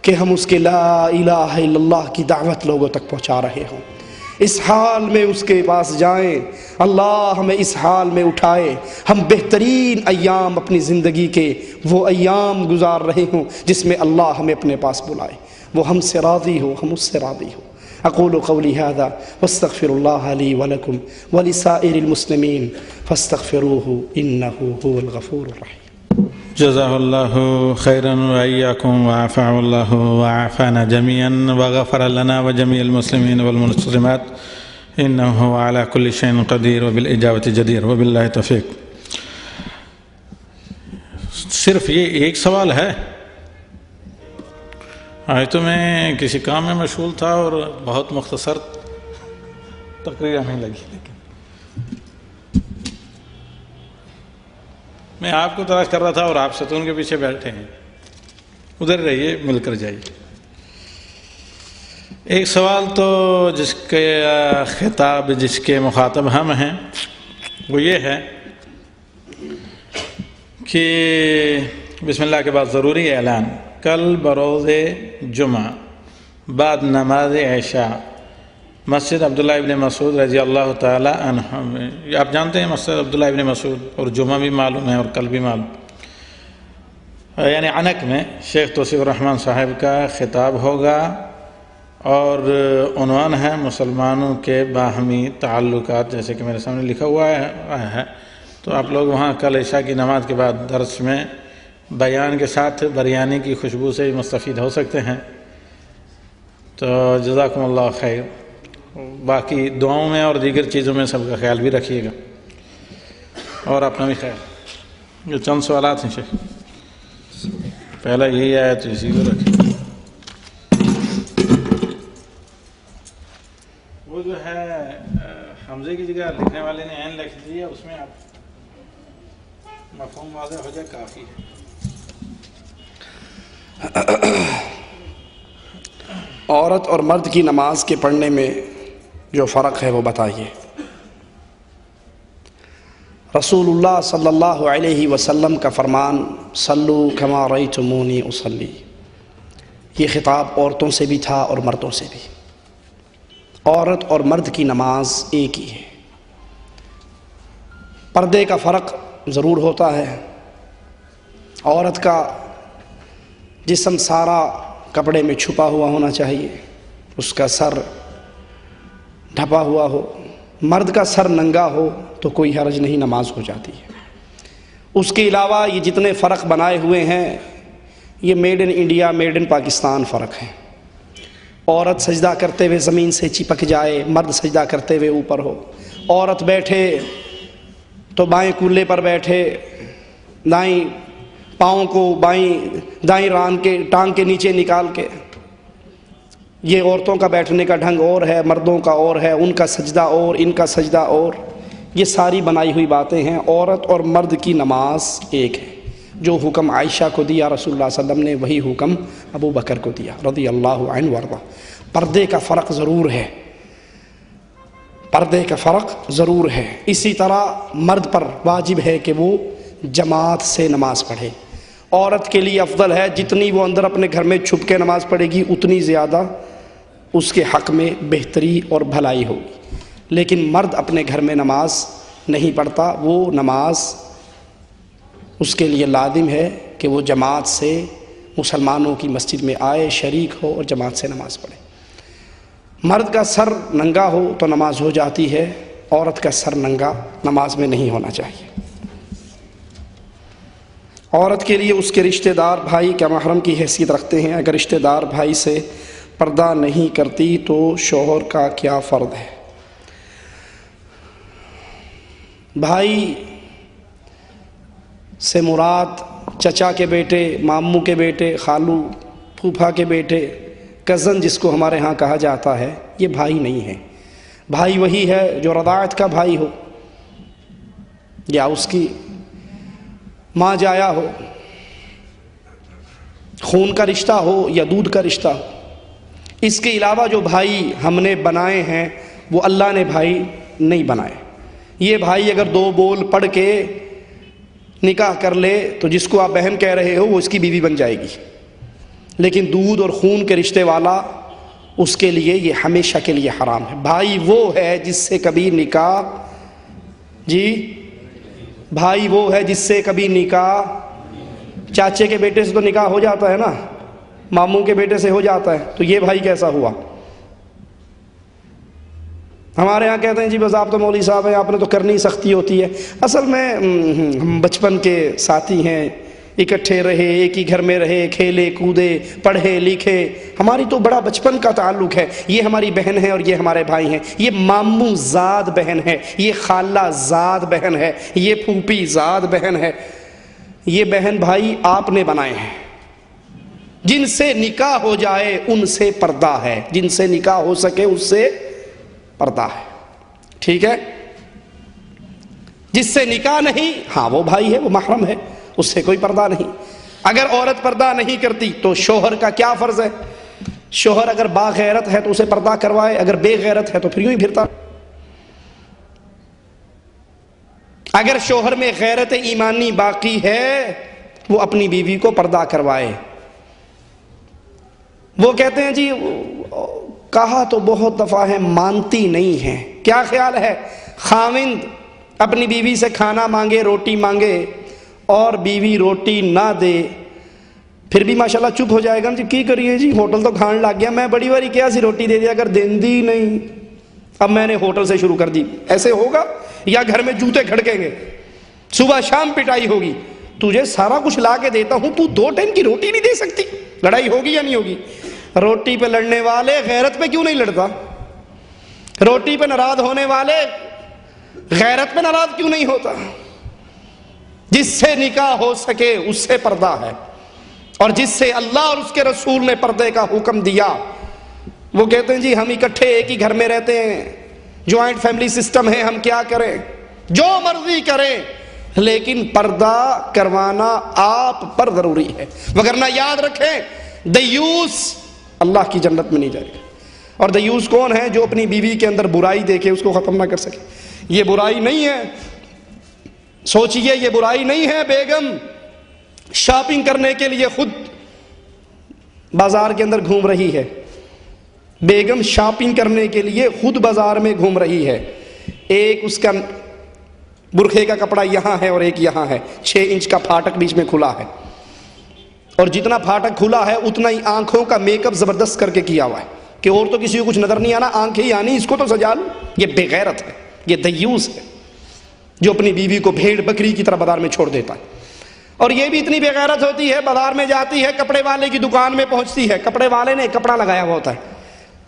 کہ ہم اس کے لا الہ الا اللہ کی دعوت لوگوں تک پہنچا رہے ہوں، اس حال میں اس کے پاس جائیں، اللہ ہمیں اس حال میں اٹھائے، ہم بہترین ایام اپنی زندگی کے وہ ایام گزار رہے ہوں جس میں اللہ ہمیں اپنے پاس بلائے، وہ ہم سے راضی ہو، ہم اس سے راضی ہو۔ اقول قولی هذا واستغفر الله لي ولكم ولسائر المسلمين فاستغفروه انه هو الغفور الرحيم۔ جزاه الله خيرا وإياكم وعافاه الله وعافانا جميعا وغفر لنا وجميع المسلمين والمسلمات إنه هو على كل شيء قدير وبالإجابة جدير وبالله التوفيق۔ صرف یہ ایک سوال ہے، آج تو میں کسی کام میں مشغول تھا اور بہت مختصر تقریر ہمیں لگی، لیکن میں آپ کو تلاش کر رہا تھا اور آپ ستون کے پیچھے بیٹھے ہیں، ادھر رہیے، مل کر جائیے۔ ایک سوال تو جس کے خطاب، جس کے مخاطب ہم ہیں، وہ یہ ہے کہ بسم اللہ کے بعد ضروری اعلان، کل بروز جمعہ بعد نماز عشاء مسجد عبداللہ ابن مسعود رضی اللہ تعالی عنہ، آپ جانتے ہیں مسجد عبداللہ ابن مسعود، اور جمعہ بھی معلوم ہے اور کل بھی معلوم، یعنی عنق میں شیخ توصیف الرحمن صاحب کا خطاب ہوگا اور عنوان ہے مسلمانوں کے باہمی تعلقات، جیسے کہ میرے سامنے لکھا ہوا ہے، تو آپ لوگ وہاں کل عشاء کی نماز کے بعد درس میں بیان کے ساتھ بریانی کی خوشبو سے مستفید ہو سکتے ہیں، تو جزاکم اللہ خیر۔ باقی دعاؤں میں اور دیگر چیزوں میں سب کا خیال بھی رکھیے گا اور اپنا بھی خیال۔ یہ چند سوالات ہیں شیخ، پہلا یہی آیا تو اسی کو رکھیں۔ وہ جو ہے حمزے کی جگہ لکھنے والے نے عین لکھ دی ہے، اس میں آپ مفہوم واضح ہو جائے کافی ہے۔ عورت اور مرد کی نماز کے پڑھنے میں جو فرق ہے وہ بتائیے۔ رسول اللہ صلی اللہ علیہ وسلم کا فرمان صلو کما رأیتمونی اصلی، یہ خطاب عورتوں سے بھی تھا اور مردوں سے بھی۔ عورت اور مرد کی نماز ایک ہی ہے، پردے کا فرق ضرور ہوتا ہے، عورت کا جسم سارا کپڑے میں چھپا ہوا ہونا چاہیے، اس کا سر ڈھپا ہوا ہو، مرد کا سر ننگا ہو تو کوئی حرج نہیں، نماز ہو جاتی ہے۔ اس کے علاوہ یہ جتنے فرق بنائے ہوئے ہیں یہ made in India, made in Pakistan فرق ہیں۔ عورت سجدہ کرتے ہوئے زمین سے چپک جائے، مرد سجدہ کرتے ہوئے اوپر ہو، عورت بیٹھے تو بائیں کولے پر بیٹھے، دائیں پاؤں کو دائیں ٹانگ کے نیچے نکال کے، یہ عورتوں کا بیٹھنے کا ڈھنگ اور ہے، مردوں کا اور ہے، ان کا سجدہ اور، ان کا سجدہ اور، یہ ساری بنائی ہوئی باتیں ہیں۔ عورت اور مرد کی نماز ایک ہے، جو حکم عائشہ کو دیا رسول اللہ صلی اللہ علیہ وسلم نے، وہی حکم ابو بکر کو دیا رضی اللہ عنہ وارضہ۔ پردے کا فرق ضرور ہے، پردے کا فرق ضرور ہے۔ اسی طرح مرد پر واجب ہے کہ وہ جماعت سے نماز پڑھے۔ عورت کے لیے افضل ہے جتنی وہ اندر اپنے گھر میں چھپ کے نماز پڑھے گی اتنی زیادہ اس کے حق میں بہتری اور بھلائی ہوگی، لیکن مرد اپنے گھر میں نماز نہیں پڑھتا، وہ نماز اس کے لیے لازم ہے کہ وہ جماعت سے مسلمانوں کی مسجد میں آئے، شریک ہو اور جماعت سے نماز پڑھے۔ مرد کا سر ننگا ہو تو نماز ہو جاتی ہے، عورت کا سر ننگا نماز میں نہیں ہونا چاہیے۔ عورت کے لیے اس کے رشتہ دار بھائی کیا محرم کی حیثیت رکھتے ہیں؟ اگر رشتہ دار بھائی سے پردہ نہیں کرتی تو شوہر کا کیا فرض ہے؟ بھائی سے مراد چچا کے بیٹے، ماموں کے بیٹے، خالو پھوپھا کے بیٹے، کزن جس کو ہمارے ہاں کہا جاتا ہے، یہ بھائی نہیں ہے۔ بھائی وہی ہے جو رضاعت کا بھائی ہو یا اس کی ماں جایا ہو، خون کا رشتہ ہو یا دودھ کا رشتہ ہو۔ اس کے علاوہ جو بھائی ہم نے بنائے ہیں وہ اللہ نے بھائی نہیں بنائے۔ یہ بھائی اگر دو بول پڑھ کے نکاح کر لے تو جس کو آپ بہن کہہ رہے ہو وہ اس کی بیوی بن جائے گی، لیکن دودھ اور خون کے رشتے والا اس کے لیے یہ ہمیشہ کے لیے حرام ہے۔ بھائی وہ ہے جس سے کبھی نکاح بھائی وہ ہے جس سے کبھی نکاح، چاچے کے بیٹے سے تو نکاح ہو جاتا ہے نا، ماموں کے بیٹے سے ہو جاتا ہے، تو یہ بھائی کیسا ہوا؟ ہمارے ہاں کہتے ہیں جی بس آپ تو مولوی صاحب ہیں، آپ نے تو کرنی سختی ہوتی ہے۔ اصل میں ہم بچپن کے ساتھی ہیں، اکٹھے رہے، ایک ہی گھر میں رہے، کھیلے کودے، پڑھے لکھے، ہماری تو بڑا بچپن کا تعلق ہے۔ یہ ہماری بہن ہے اور یہ ہمارے بھائی ہیں، یہ ماموں زاد بہن ہے، یہ خالہ زاد بہن ہے، یہ پھوپھی زاد بہن ہے۔ یہ بہن بھائی آپ نے بنائے ہیں، جن سے نکاح ہو جائے ان سے پردہ ہے، جن سے نکاح ہو سکے اس سے پردہ ہے، ٹھیک ہے؟ جس سے نکاح نہیں، ہاں وہ بھائی ہے، وہ محرم ہے، اس سے کوئی پردہ نہیں۔ اگر عورت پردہ نہیں کرتی تو شوہر کا کیا فرض ہے؟ شوہر اگر باغیرت ہے تو اسے پردہ کروائے، اگر بے غیرت ہے تو پھر یوں ہی پھرتا۔ اگر شوہر میں غیرت ایمانی باقی ہے وہ اپنی بیوی کو پردہ کروائے۔ وہ کہتے ہیں جی کہا تو بہت دفعہ ہے مانتی نہیں ہے۔ کیا خیال ہے؟ خاوند اپنی بیوی سے کھانا مانگے، روٹی مانگے اور بیوی روٹی نہ دے، پھر بھی ماشاءاللہ چپ ہو جائے گا جی کی کریے جی ہوٹل تو کھان لگ گیا، میں بڑی باری کیا سی روٹی دے دیا اگر دین دی نہیں، اب میں نے ہوٹل سے شروع کر دی۔ ایسے ہوگا؟ یا گھر میں جوتے کھڑکیں گے، صبح شام پٹائی ہوگی، تجھے سارا کچھ لا کے دیتا ہوں تو 2 ٹائم کی روٹی نہیں دے سکتی، لڑائی ہوگی یا نہیں ہوگی؟ روٹی پہ لڑنے والے غیرت پہ کیوں نہیں لڑتا؟ روٹی پہ ناراض ہونے والے غیرت پہ ناراض کیوں نہیں ہوتا؟ جس سے نکاح ہو سکے اس سے پردہ ہے، اور جس سے اللہ اور اس کے رسول نے پردے کا حکم دیا۔ وہ کہتے ہیں جی ہم اکٹھے ایک ہی گھر میں رہتے ہیں، جوائنٹ فیملی سسٹم ہے، ہم کیا کریں؟ جو مرضی کریں، لیکن پردہ کروانا آپ پر ضروری ہے، وگرنہ یاد رکھیں دیوس اللہ کی جنت میں نہیں جائے گا۔ اور دیوس کون ہے؟ جو اپنی بیوی کے اندر برائی دیکھے اس کو ختم نہ کر سکے۔ یہ برائی نہیں ہے، سوچئے یہ برائی نہیں ہے۔ بیگم شاپنگ کرنے کے لیے خود بازار کے اندر گھوم رہی ہے، بیگم شاپنگ کرنے کے لیے خود بازار میں گھوم رہی ہے، ایک اس کا برقعے کا کپڑا یہاں ہے اور ایک یہاں ہے، 6 انچ کا پھاٹک بیچ میں کھلا ہے، اور جتنا پھاٹک کھلا ہے اتنا ہی آنکھوں کا میک اپ زبردست کر کے کیا ہوا ہے کہ اور تو کسی کو کچھ نظر نہیں آنا، آنکھیں ہی آنی، اس کو تو سجا لو۔ یہ بے غیرت ہے، یہ دیوس ہے جو اپنی بیوی کو بھیڑ بکری کی طرح بازار میں چھوڑ دیتا ہے۔ اور یہ بھی اتنی بے غیرت ہوتی ہے، بازار میں جاتی ہے، کپڑے والے کی دکان میں پہنچتی ہے، کپڑے والے نے کپڑا لگایا ہوا ہوتا ہے،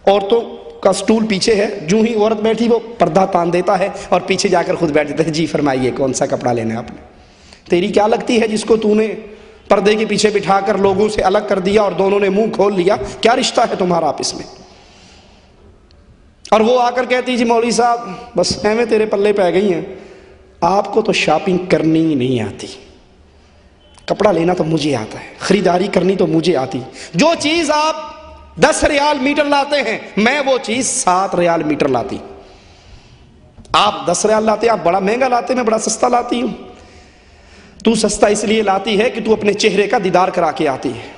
عورتوں کا سٹول پیچھے ہے، جو ہی عورت بیٹھی وہ پردہ تان دیتا ہے اور پیچھے جا کر خود بیٹھ جاتا ہے، جی فرمائیے کون سا کپڑا لینا ہے آپ نے؟ تیری کیا لگتی ہے جس کو تو نے پردے کے پیچھے بٹھا کر لوگوں سے الگ کر دیا اور دونوں نے منہ کھول لیا؟ کیا رشتہ ہے تمہارا آپس میں؟ اور وہ آ کر کہتی جی مولوی صاحب بس ایویں تیرے پلے پہ گئی ہیں، آپ کو تو شاپنگ کرنی ہی نہیں آتی، کپڑا لینا تو مجھے آتا ہے، خریداری کرنی تو مجھے آتی، جو چیز آپ 10 ریال میٹر لاتے ہیں میں وہ چیز 7 ریال میٹر لاتی، آپ 10 ریال لاتے ہیں، آپ بڑا مہنگا لاتے ہیں، میں بڑا سستا لاتی ہوں۔ تو سستا اس لیے لاتی ہے کہ تو اپنے چہرے کا دیدار کرا کے آتی ہے،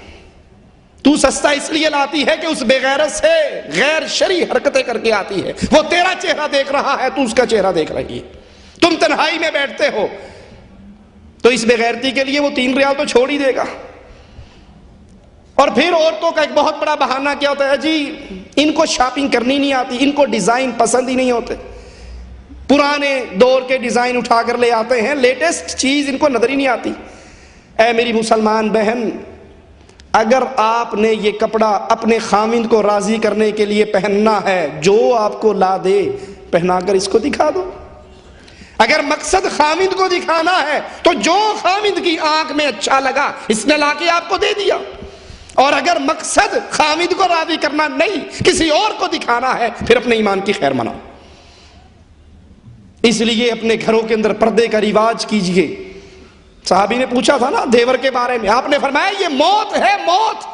تو سستا اس لیے لاتی ہے کہ اس بے غیرت سے غیر شرعی حرکتیں کر کے آتی ہے، وہ تیرا چہرہ دیکھ رہا ہے، تو اس کا چہرہ دیکھ رہی ہے، تم تنہائی میں بیٹھتے ہو تو اس بے غیرتی کے لیے وہ 3 ریال تو چھوڑ ہی دے گا۔ اور پھر عورتوں کا ایک بہت بڑا بہانہ کیا ہوتا ہے، جی ان کو شاپنگ کرنی نہیں آتی، ان کو ڈیزائن پسند ہی نہیں ہوتے، پرانے دور کے ڈیزائن اٹھا کر لے آتے ہیں، لیٹسٹ چیز ان کو نظر ہی نہیں آتی۔ اے میری مسلمان بہن، اگر آپ نے یہ کپڑا اپنے خامند کو راضی کرنے کے لیے پہننا ہے، جو آپ کو لا دے پہنا کر اس کو دکھا دو۔ اگر مقصد خامند کو دکھانا ہے تو جو خامند کی آنکھ میں اچھا لگا اس نے لا کے آپ کو دے دیا، اور اگر مقصد خامند کو راضی کرنا نہیں، کسی اور کو دکھانا ہے، پھر اپنے ایمان کی خیر مناؤ۔ اس لیے اپنے گھروں کے اندر پردے کا رواج کیجئے۔ صحابی نے پوچھا تھا نا دیور کے بارے میں، آپ نے فرمایا یہ موت ہے، موت۔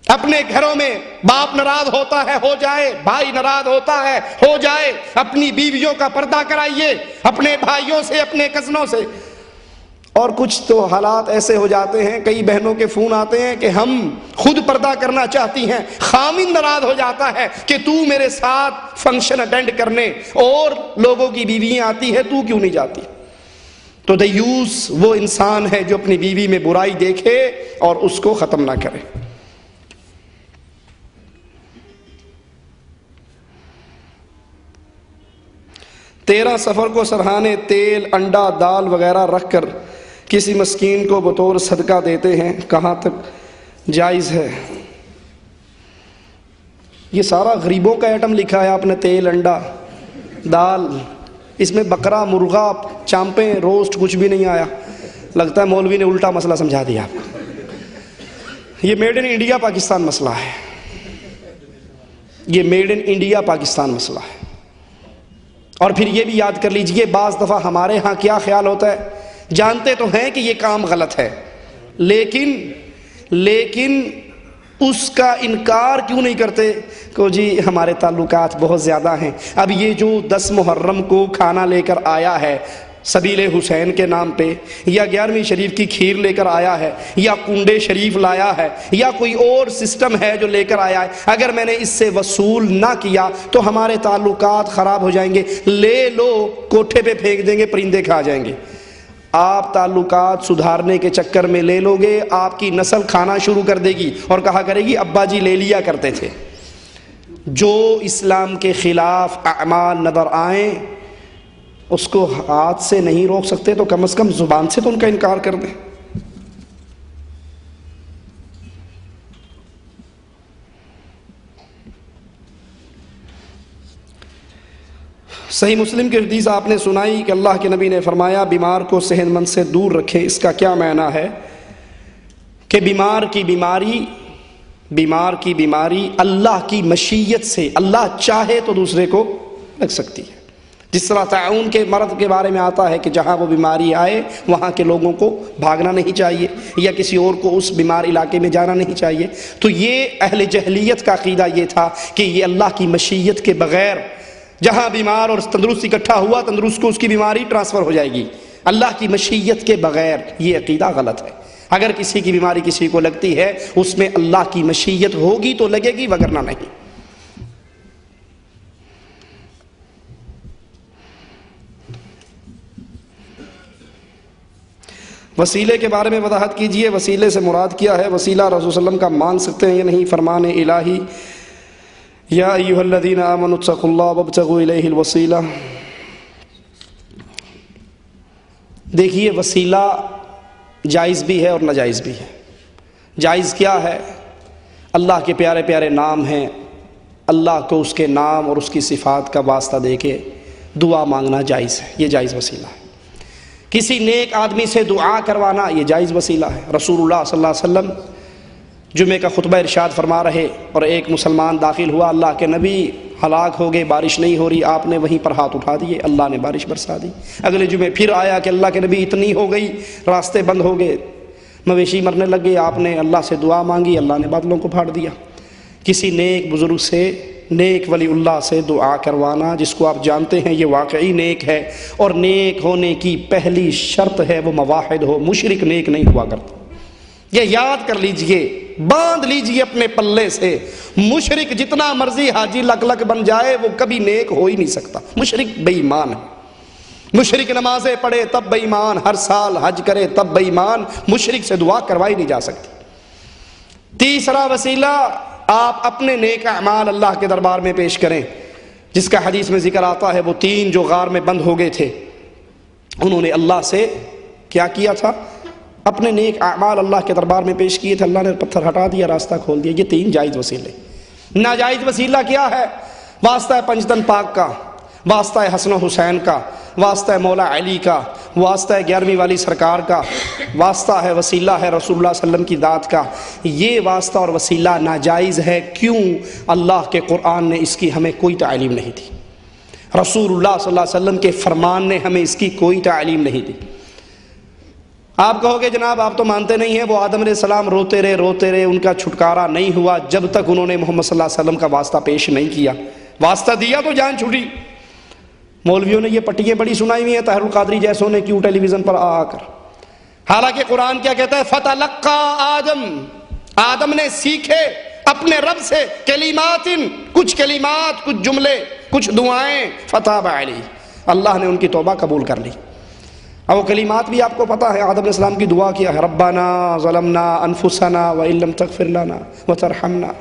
اپنے گھروں میں باپ ناراض ہوتا ہے، ہو جائے، بھائی ناراض ہوتا ہے، ہو جائے، اپنی بیویوں کا پردہ کرائیے، اپنے بھائیوں سے، اپنے کزنوں سے۔ اور کچھ تو حالات ایسے ہو جاتے ہیں، کئی بہنوں کے فون آتے ہیں کہ ہم خود پردہ کرنا چاہتی ہیں، خامند ناراض ہو جاتا ہے کہ تو میرے ساتھ فنکشن اٹینڈ کرنے اور لوگوں کی بیویاں آتی ہے، تو کیوں نہیں جاتی؟ تو دیوس وہ انسان ہے جو اپنی بیوی میں برائی دیکھے اور اس کو ختم نہ کرے۔ تیرہ سفر کو سرہانے تیل، انڈا، دال وغیرہ رکھ کر کسی مسکین کو بطور صدقہ دیتے ہیں، کہاں تک جائز ہے؟ یہ سارا غریبوں کا ایٹم لکھا ہے آپ نے، تیل، انڈا، دال، اس میں بکرا، مرغا، چامپیں، روسٹ کچھ بھی نہیں آیا۔ لگتا ہے مولوی نے الٹا مسئلہ سمجھا دیا آپ کو۔ یہ میڈ ان انڈیا پاکستان مسئلہ ہے، یہ میڈ ان انڈیا پاکستان مسئلہ ہے۔ اور پھر یہ بھی یاد کر لیجئے، بعض دفعہ ہمارے ہاں کیا خیال ہوتا ہے، جانتے تو ہیں کہ یہ کام غلط ہے، لیکن اس کا انکار کیوں نہیں کرتے کہ جی ہمارے تعلقات بہت زیادہ ہیں۔ اب یہ جو 10 محرم کو کھانا لے کر آیا ہے سبیل حسین کے نام پہ، یا 11ویں شریف کی کھیر لے کر آیا ہے، یا کنڈے شریف لایا ہے، یا کوئی اور سسٹم ہے جو لے کر آیا ہے، اگر میں نے اس سے وصول نہ کیا تو ہمارے تعلقات خراب ہو جائیں گے، لے لو کوٹھے پہ پھینک دیں گے، پرندے کھا جائیں گے۔ آپ تعلقات سدھارنے کے چکر میں لے لو گے، آپ کی نسل کھانا شروع کر دے گی اور کہا کرے گی ابا جی لے لیا کرتے تھے۔ جو اسلام کے خلاف اعمال نظر آئیں اس کو ہاتھ سے نہیں روک سکتے تو کم از کم زبان سے تو ان کا انکار کر دیں۔ صحیح مسلم کی حدیث آپ نے سنائی کہ اللہ کے نبی نے فرمایا بیمار کو صحت مند سے دور رکھیں۔ اس کا کیا معنی ہے کہ بیمار کی بیماری اللہ کی مشیت سے، اللہ چاہے تو دوسرے کو لگ سکتی ہے۔ جس طرح طاعون کے مرض کے بارے میں آتا ہے کہ جہاں وہ بیماری آئے وہاں کے لوگوں کو بھاگنا نہیں چاہیے، یا کسی اور کو اس بیمار علاقے میں جانا نہیں چاہیے، تو یہ اہل جہلیت کا عقیدہ یہ تھا کہ یہ اللہ کی مشیت کے بغیر جہاں بیمار اور تندرست اکٹھا ہوا، تندرست کو اس کی بیماری ٹرانسفر ہو جائے گی، اللہ کی مشیت کے بغیر۔ یہ عقیدہ غلط ہے۔ اگر کسی کی بیماری کسی کو لگتی ہے اس میں اللہ کی مشیت ہوگی تو لگے گی، وگرنہ نہیں۔ وسیلے کے بارے میں وضاحت کیجئے، وسیلے سے مراد کیا ہے؟ وسیلہ رسول صلی اللہ علیہ وسلم کا مانگ سکتے ہیں یا نہیں؟ فرمان الہی یا ایھا الذین آمنوا اتقوا اللہ وابتغوا الیہ الوسیلہ۔ دیکھیے وسیلہ جائز بھی ہے اور ناجائز بھی ہے۔ جائز کیا ہے؟ اللہ کے پیارے پیارے نام ہیں، اللہ کو اس کے نام اور اس کی صفات کا واسطہ دے کے دعا مانگنا جائز ہے، یہ جائز وسیلہ ہے۔ کسی نیک آدمی سے دعا کروانا یہ جائز وسیلہ ہے۔ رسول اللہ صلی اللہ علیہ وسلم جمعے کا خطبہ ارشاد فرما رہے اور ایک مسلمان داخل ہوا، اللہ کے نبی ہلاک ہو گئے، بارش نہیں ہو رہی، آپ نے وہیں پر ہاتھ اٹھا دیے، اللہ نے بارش برسا دی۔ اگلے جمعے پھر آیا کہ اللہ کے نبی اتنی ہو گئی، راستے بند ہو گئے، مویشی مرنے لگ گئے، آپ نے اللہ سے دعا مانگی، اللہ نے بادلوں کو پھاڑ دیا۔ کسی نیک بزرگ سے، نیک ولی اللہ سے دعا کروانا جس کو آپ جانتے ہیں یہ واقعی نیک ہے، اور نیک ہونے کی پہلی شرط ہے وہ مواحد ہو، مشرک نیک نہیں ہوا کرتا۔ یہ یاد کر لیجئے، باندھ لیجئے اپنے پلے سے، مشرک جتنا مرضی حاجی لک لک بن جائے وہ کبھی نیک ہو ہی نہیں سکتا۔ مشرک بے ایمان ہے، مشرک نمازیں پڑھے تب بے ایمان، ہر سال حج کرے تب بے ایمان، مشرک سے دعا کروائی نہیں جا سکتی۔ تیسرا وسیلہ، آپ اپنے نیک اعمال اللہ کے دربار میں پیش کریں، جس کا حدیث میں ذکر آتا ہے وہ 3 جو غار میں بند ہو گئے تھے، انہوں نے اللہ سے کیا کیا تھا؟ اپنے نیک اعمال اللہ کے دربار میں پیش کیے تھے، اللہ نے پتھر ہٹا دیا، راستہ کھول دیا۔ یہ 3 جائز وسیلے۔ ناجائز وسیلہ کیا ہے؟ واسطہ ہے پنجتن پاک کا، واسطہ ہے حسن و حسین کا، واسطہ ہے مولا علی کا، واسطہ ہے 11ویں والی سرکار کا، واسطہ ہے وسیلہ ہے رسول اللہ صلی اللہ علیہ وسلم کی ذات کا۔ یہ واسطہ اور وسیلہ ناجائز ہے۔ کیوں؟ اللہ کے قرآن نے اس کی ہمیں کوئی تعلیم نہیں دی، رسول اللہ صلی اللہ علیہ وسلم کے فرمان نے ہمیں اس کی کوئی تعلیم نہیں دی۔ آپ کہو گے جناب آپ تو مانتے نہیں ہیں، وہ آدم علیہ السلام روتے رہے، ان کا چھٹکارا نہیں ہوا جب تک انہوں نے محمد صلی اللہ علیہ وسلم کا واسطہ پیش نہیں کیا۔ واسطہ دیا تو جان چھٹی۔ مولویوں نے یہ پٹیاں بڑی سنائی ہوئی ہیں، طاہر القادری جیسوں نے، کیوں ٹیلی ویژن پر آ کر۔ حالانکہ قرآن کیا کہتا ہے؟ فَتَلَقَّى آدم نے سیکھے اپنے رب سے کلمات، کچھ کلمات، کچھ جملے، کچھ دعائیں، فَتَابَ عَلَيْهِ، اللہ نے ان کی توبہ قبول کر لی۔ اور وہ کلمات بھی آپ کو پتہ ہے، آدم علیہ السلام کی دعا کیا ہے؟ ربنا ظلمنا انفسنا وان لم تغفر لنا وترحمنا۔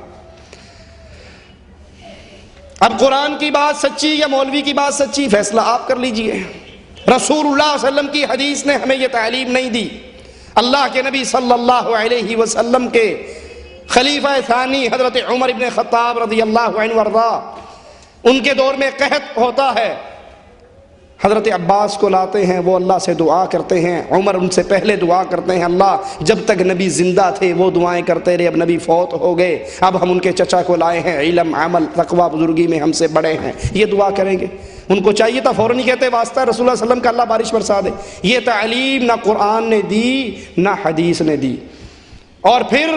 اب قرآن کی بات سچی یا مولوی کی بات سچی، فیصلہ آپ کر لیجئے۔ رسول اللہ صلی اللہ علیہ وسلم کی حدیث نے ہمیں یہ تعلیم نہیں دی۔ اللہ کے نبی صلی اللہ علیہ وسلم کے خلیفہ ثانی حضرت عمر بن خطاب رضی اللہ عنہ وارضا، ان کے دور میں قحط ہوتا ہے، حضرت عباس کو لاتے ہیں، وہ اللہ سے دعا کرتے ہیں، عمر ان سے پہلے دعا کرتے ہیں، اللہ جب تک نبی زندہ تھے وہ دعائیں کرتے رہے، اب نبی فوت ہو گئے، اب ہم ان کے چچا کو لائے ہیں، علم عمل تقوی بزرگی میں ہم سے بڑے ہیں، یہ دعا کریں گے۔ ان کو چاہیے تھا فوراً ہی کہتے واسطہ رسول اللہ صلی اللہ علیہ وسلم کا اللہ بارش برسا دے۔ یہ تعلیم نہ قرآن نے دی نہ حدیث نے دی۔ اور پھر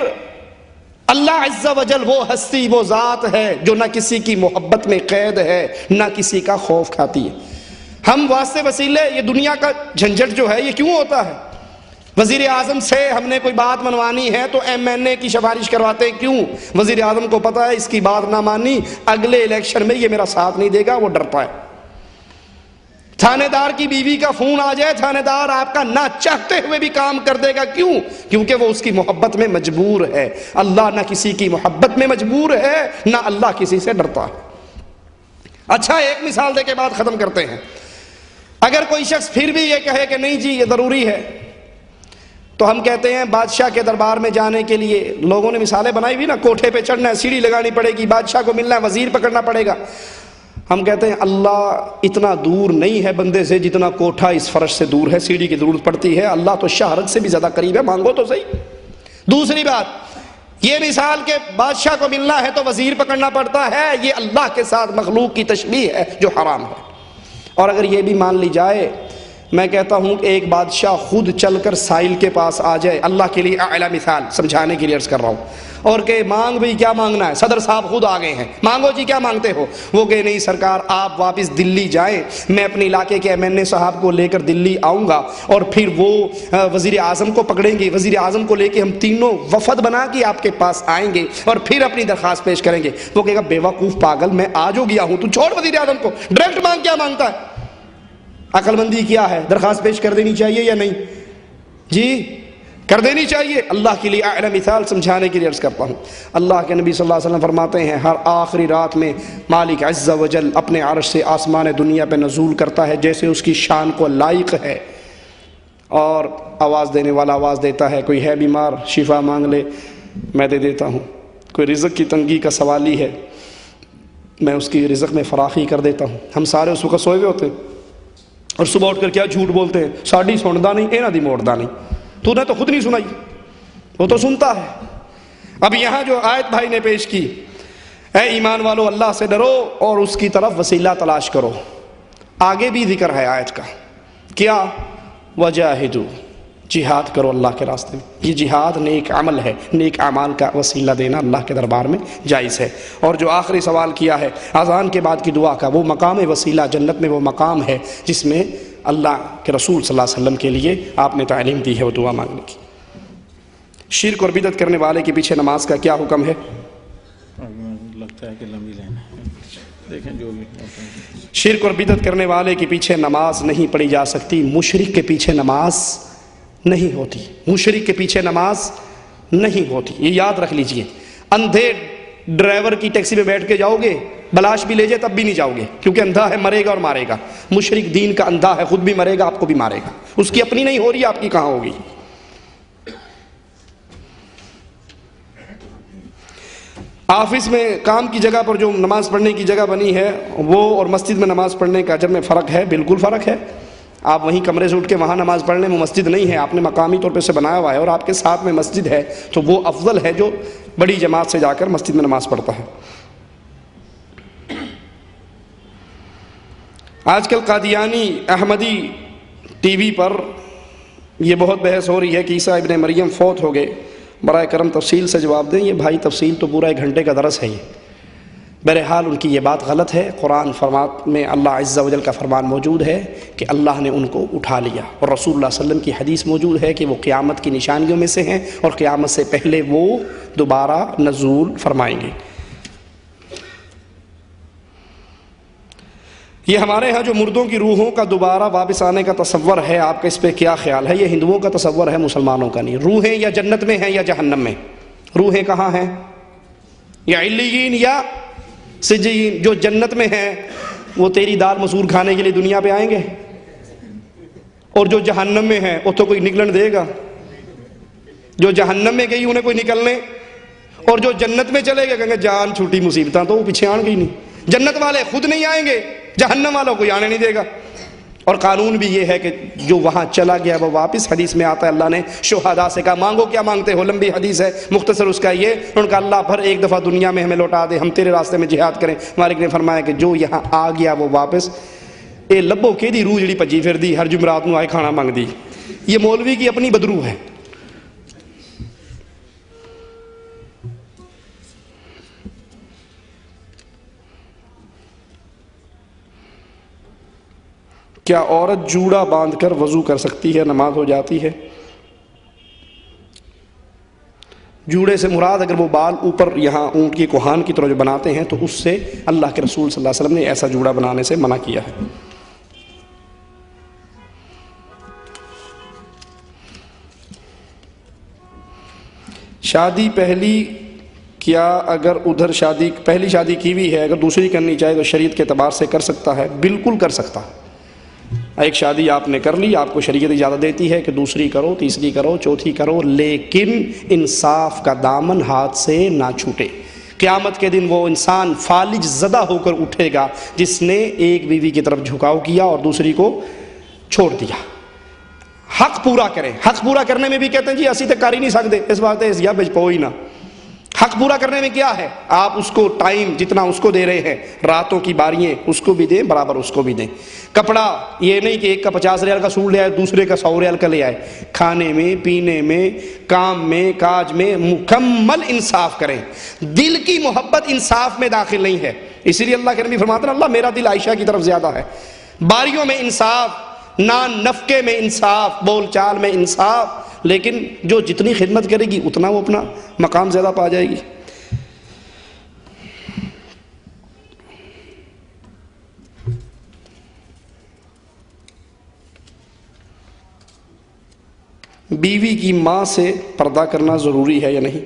اللہ عز و جل وہ ہستی، وہ ذات ہے جو نہ کسی کی محبت میں قید ہے نہ کسی کا خوف کھاتی ہے۔ ہم واسطے وسیلے، یہ دنیا کا جھنجھٹ جو ہے یہ کیوں ہوتا ہے؟ وزیر اعظم سے ہم نے کوئی بات منوانی ہے تو MNA کی سفارش کرواتے ہیں، کیوں؟ وزیر اعظم کو پتہ ہے اس کی بات نہ مانی اگلے الیکشن میں یہ میرا ساتھ نہیں دے گا، وہ ڈرتا ہے۔ تھانے دار کی بیوی کا فون آ جائے، تھانے دار آپ کا نہ چاہتے ہوئے بھی کام کر دے گا، کیوں؟ کیونکہ وہ اس کی محبت میں مجبور ہے۔ اللہ نہ کسی کی محبت میں مجبور ہے نہ اللہ کسی سے ڈرتا ہے۔ اچھا، ایک مثال دے کے بعد ختم کرتے ہیں۔ اگر کوئی شخص پھر بھی یہ کہے کہ نہیں جی یہ ضروری ہے، تو ہم کہتے ہیں بادشاہ کے دربار میں جانے کے لیے لوگوں نے مثالیں بنائی ہوئی نا، کوٹھے پہ چڑھنا ہے، سیڑھی لگانی پڑے گی، بادشاہ کو ملنا ہے، وزیر پکڑنا پڑے گا۔ ہم کہتے ہیں اللہ اتنا دور نہیں ہے بندے سے جتنا کوٹھا اس فرش سے دور ہے، سیڑھی کی ضرورت پڑتی ہے، اللہ تو شہرت سے بھی زیادہ قریب ہے، مانگو تو صحیح۔ دوسری بات، یہ مثال کہ بادشاہ کو ملنا ہے تو وزیر پکڑنا پڑتا ہے، یہ اللہ کے ساتھ مخلوق کی تشبیہ ہے جو حرام ہے۔ اور اگر یہ بھی مان لی جائے، میں کہتا ہوں کہ ایک بادشاہ خود چل کر سائل کے پاس آ جائے، اللہ کے لیے اعلیٰ مثال سمجھانے کے لیے عرض کر رہا ہوں، اور کہ مانگ بھی کیا مانگنا ہے، صدر صاحب خود آ گئے ہیں، مانگو جی کیا مانگتے ہو؟ وہ کہ نہیں سرکار آپ واپس دلی جائیں، میں اپنے علاقے کے MNA صاحب کو لے کر دلی آؤں گا، اور پھر وہ وزیر اعظم کو پکڑیں گے، وزیر اعظم کو لے کے ہم تینوں وفد بنا کے آپ کے پاس آئیں گے اور پھر اپنی درخواست پیش کریں گے۔ وہ کہے گا بے وقوف پاگل، میں آ جو گیا ہوں، تو چھوڑ وزیر اعظم کو، ڈائریکٹ مانگ کیا مانگتا ہے؟ عقل مندی کیا ہے؟ درخواست پیش کر دینی چاہیے یا نہیں؟ جی کر دینی چاہیے۔ اللہ کے لیے اعلیٰ مثال سمجھانے کے لیے عرض کرتا ہوں، اللہ کے نبی صلی اللہ علیہ وسلم فرماتے ہیں ہر آخری رات میں مالک عز و جل اپنے عرش سے آسمان دنیا پہ نزول کرتا ہے جیسے اس کی شان کو لائق ہے، اور آواز دینے والا آواز دیتا ہے، کوئی ہے بیمار شفا مانگ لے میں دے دیتا ہوں، کوئی رزق کی تنگی کا سوالی ہے میں اس کی رزق میں فراخی کر دیتا ہوں۔ ہم سارے اس وقت سوئے ہوئے ہوتے ہیں اور صبح اٹھ کر کیا جھوٹ بولتے ہیں، ساڑی سندا نہیں اینا دی موڑدا نہیں، تو نے تو خود نہیں سنائی، وہ تو سنتا ہے۔ اب یہاں جو آیت بھائی نے پیش کی، اے ایمان والو اللہ سے ڈرو اور اس کی طرف وسیلہ تلاش کرو. آگے بھی ذکر ہے آیت کا، کیا؟ وجاہدو، جہاد کرو اللہ کے راستے میں. یہ جہاد نیک عمل ہے، نیک اعمال کا وسیلہ دینا اللہ کے دربار میں جائز ہے. اور جو آخری سوال کیا ہے اذان کے بعد کی دعا کا، وہ مقام وسیلہ جنت میں وہ مقام ہے جس میں اللہ کے رسول صلی اللہ علیہ وسلم کے لیے آپ نے تعلیم دی ہے وہ دعا مانگنے کی. شرک اور بدعت کرنے والے کے پیچھے نماز کا کیا حکم ہے؟ لگتا ہے کہ لمبی لینا دیکھیں جو بھی. شرک اور بدعت کرنے والے کے پیچھے نماز نہیں پڑھی جا سکتی. مشرک کے پیچھے نماز نہیں ہوتی، مشرک کے پیچھے نماز نہیں ہوتی، یہ یاد رکھ لیجئے. اندھے ڈرائیور کی ٹیکسی میں بیٹھ کے جاؤ گے، بلاش بھی لے جائے تب بھی نہیں جاؤ گے، کیونکہ اندھا ہے، مرے گا اور مارے گا. مشرک دین کا اندھا ہے، خود بھی مرے گا، آپ کو بھی مارے گا. اس کی اپنی نہیں ہو رہی، آپ کی کہاں ہوگی؟ آفس میں کام کی جگہ پر جو نماز پڑھنے کی جگہ بنی ہے وہ اور مسجد میں نماز پڑھنے کا اجر میں فرق ہے؟ بالکل فرق ہے. آپ وہیں کمرے سے اٹھ کے وہاں نماز پڑھ لیں، وہ مسجد نہیں ہے، آپ نے مقامی طور پہ سے بنایا ہوا ہے اور آپ کے ساتھ میں مسجد ہے، تو وہ افضل ہے جو بڑی جماعت سے جا کر مسجد میں نماز پڑھتا ہے. آج کل قادیانی احمدی ٹی وی پر یہ بہت بحث ہو رہی ہے کہ عیسیٰ ابن مریم فوت ہو گئے. برائے کرم تفصیل سے جواب دیں. یہ بھائی تفصیل تو پورا 1 گھنٹے کا درس ہے. یہ بہرحال ان کی یہ بات غلط ہے. قرآن فرمات میں اللہ عز و جل کا فرمان موجود ہے کہ اللہ نے ان کو اٹھا لیا، اور رسول اللہ صلی اللہ علیہ وسلم کی حدیث موجود ہے کہ وہ قیامت کی نشانیوں میں سے ہیں اور قیامت سے پہلے وہ دوبارہ نزول فرمائیں گے. یہ ہمارے ہاں جو مردوں کی روحوں کا دوبارہ واپس آنے کا تصور ہے، آپ کا اس پہ کیا خیال ہے؟ یہ ہندوؤں کا تصور ہے، مسلمانوں کا نہیں. روحیں یا جنت میں ہیں یا جہنم میں؟ روحیں کہاں ہیں؟ یا علیین یا سجین؟ جو جنت میں ہیں وہ تیری دال مسور کھانے کے لیے دنیا پہ آئیں گے، اور جو جہنم میں ہیں وہ تو کوئی نکلن دے گا. جو جہنم میں گئی انہیں کوئی نکلنے، اور جو جنت میں چلے گئے کہیں گے جان چھوٹی مصیبتاں تو وہ پیچھے آن گئی نہیں. جنت والے خود نہیں آئیں گے، جہنم والوں کوئی آنے نہیں دے گا. اور قانون بھی یہ ہے کہ جو وہاں چلا گیا وہ واپس. حدیث میں آتا ہے اللہ نے شہداء سے کہا مانگو کیا مانگتے ہو، لمبی حدیث ہے، مختصر اس کا یہ، ان کا اللہ بھر ایک دفعہ دنیا میں ہمیں لوٹا دے، ہم تیرے راستے میں جہاد کریں. مالک نے فرمایا کہ جو یہاں آ گیا وہ واپس اے لبو کہ دی روح جڑی پجی پھر دی، ہر جمعرات نو آئے کھانا مانگ دی. یہ مولوی کی اپنی بدرو ہے. کیا عورت جوڑا باندھ کر وضو کر سکتی ہے، نماز ہو جاتی ہے؟ جوڑے سے مراد اگر وہ بال اوپر یہاں اونٹ کی کوہان کی طرح جو بناتے ہیں تو اس سے اللہ کے رسول صلی اللہ علیہ وسلم نے ایسا جوڑا بنانے سے منع کیا ہے. شادی پہلی کیا اگر ادھر پہلی شادی کی ہوئی ہے، اگر دوسری کرنی چاہے تو شریعت کے اعتبار سے کر سکتا ہے؟ بالکل کر سکتا. ایک شادی آپ نے کر لی، آپ کو شریعت اجازت دیتی ہے کہ دوسری کرو، تیسری کرو، چوتھی کرو، لیکن انصاف کا دامن ہاتھ سے نہ چھوٹے. قیامت کے دن وہ انسان فالج زدہ ہو کر اٹھے گا جس نے ایک بیوی کی طرف جھکاؤ کیا اور دوسری کو چھوڑ دیا. حق پورا کریں. حق پورا کرنے میں بھی کہتے ہیں جی اسی تک کر ہی نہیں سکتے، اس بات ہے یا بچ پو ہی نہ. حق پورا کرنے میں کیا ہے؟ آپ اس کو ٹائم جتنا اس کو دے رہے ہیں، راتوں کی باریاں اس کو بھی دیں، برابر اس کو بھی دیں. کپڑا یہ نہیں کہ ایک کا 50 ریال کا سوٹ لے آئے دوسرے کا 100 ریال کا لے آئے. کھانے میں، پینے میں، کام میں، کاج میں مکمل انصاف کریں. دل کی محبت انصاف میں داخل نہیں ہے، اسی لیے اللہ کے نبی فرماتے ہیں اللہ میرا دل عائشہ کی طرف زیادہ ہے. باریوں میں انصاف، نان نفقے میں انصاف، بول چال میں انصاف، لیکن جو جتنی خدمت کرے گی اتنا وہ اپنا مقام زیادہ پا جائے گی. بیوی کی ماں سے پردہ کرنا ضروری ہے یا نہیں؟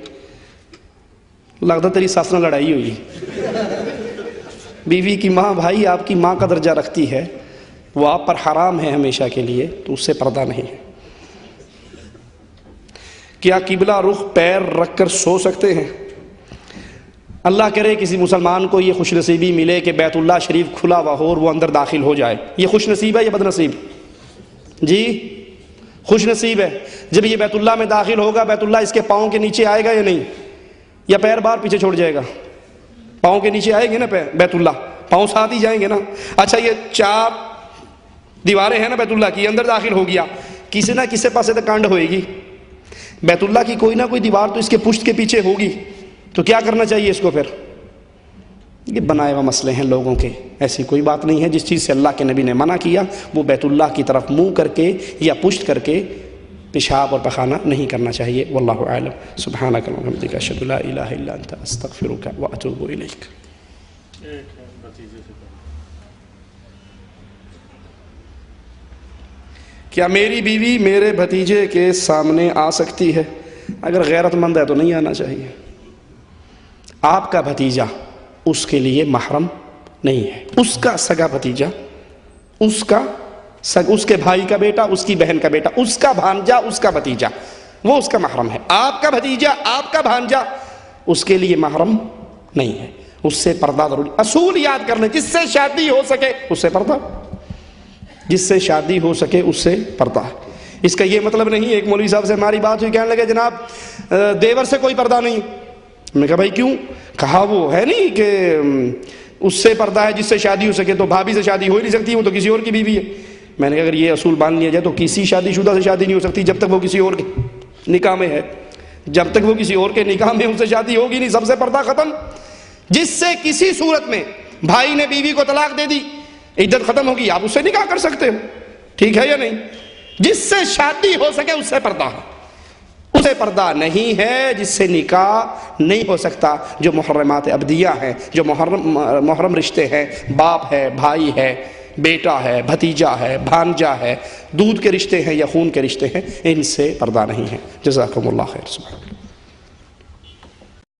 لگتا تیری ساس نہ لڑائی ہوئی. بیوی کی ماں بھائی آپ کی ماں کا درجہ رکھتی ہے، وہ آپ پر حرام ہے ہمیشہ کے لیے، تو اس سے پردہ نہیں ہے. کیا قبلہ رخ پیر رکھ کر سو سکتے ہیں؟ اللہ کرے کسی مسلمان کو یہ خوش نصیبی ملے کہ بیت اللہ شریف کھلا ہوا ہو اور وہ اندر داخل ہو جائے. یہ خوش نصیب ہے یا بد نصیب؟ جی خوش نصیب ہے. جب یہ بیت اللہ میں داخل ہوگا، بیت اللہ اس کے پاؤں کے نیچے آئے گا یا نہیں؟ یا پیر باہر پیچھے چھوڑ جائے گا؟ پاؤں کے نیچے آئیں گے نا بیت اللہ، پاؤں ساتھ ہی جائیں گے نا. اچھا یہ 4 دیواریں ہیں نا بیت اللہ کی، اندر داخل ہو گیا، کسی نہ کسی پاسے تو کانڈ ہوئے گی. بیت اللہ کی کوئی نہ کوئی دیوار تو اس کے پشت کے پیچھے ہوگی، تو کیا کرنا چاہیے اس کو پھر؟ یہ بنائے ہوئے مسئلے ہیں لوگوں کے، ایسی کوئی بات نہیں ہے. جس چیز سے اللہ کے نبی نے منع کیا وہ بیت اللہ کی طرف منہ کر کے یا پشت کر کے پیشاب اور پخانہ نہیں کرنا چاہیے. واللہ اعلم. سبحانک اللہم وبحمدک اشہد ان لا الہ الا انت استغفرک واتوب الیک. کیا میری بیوی میرے بھتیجے کے سامنے آ سکتی ہے؟ اگر غیرت مند ہے تو نہیں آنا چاہیے. آپ کا بھتیجا اس کے لیے محرم نہیں ہے. اس کا سگا بھتیجا، اس کے بھائی کا بیٹا، اس کی بہن کا بیٹا، اس کا بھانجا، اس کا بھتیجا، وہ اس کا محرم ہے. آپ کا بھتیجا، آپ کا بھانجا اس کے لیے محرم نہیں ہے. اس سے پردہ ضروری. اصول یاد کر لیں، جس سے شادی ہو سکے اس سے پردہ، جس سے شادی ہو سکے اس سے پردہ. اس کا یہ مطلب نہیں. ایک مولوی صاحب سے ہماری بات ہوئی، کہنے لگے جناب دیور سے کوئی پردہ نہیں. میں نے کہا بھائی کیوں؟ کہا وہ ہے نہیں کہ اس سے پردہ ہے جس سے شادی ہو سکے، تو بھابھی سے شادی ہو ہی نہیں سکتی، وہ تو کسی اور کی بیوی ہے. میں نے کہا اگر یہ اصول مان لیا جائے تو کسی شادی شدہ سے شادی نہیں ہو سکتی جب تک وہ کسی اور کے نکاح میں ہے. جب تک وہ کسی اور کے نکاح میں ان سے شادی ہوگی نہیں، سب سے پردہ ختم. جس سے کسی صورت میں بھائی نے بیوی کو طلاق دے دی، عدت ختم ہوگی، آپ اس سے نکاح کر سکتے ہو. ٹھیک ہے یا نہیں؟ جس سے شادی ہو سکے اس سے پردہ ہے. اسے پردہ نہیں ہے جس سے نکاح نہیں ہو سکتا. جو محرمات ابدیہ ہیں، جو محرم رشتے ہیں، باپ ہے، بھائی ہے، بیٹا ہے، بھتیجا ہے، بھانجا ہے، دودھ کے رشتے ہیں یا خون کے رشتے ہیں، ان سے پردہ نہیں ہے. جزاکم اللہ خیر. سبحان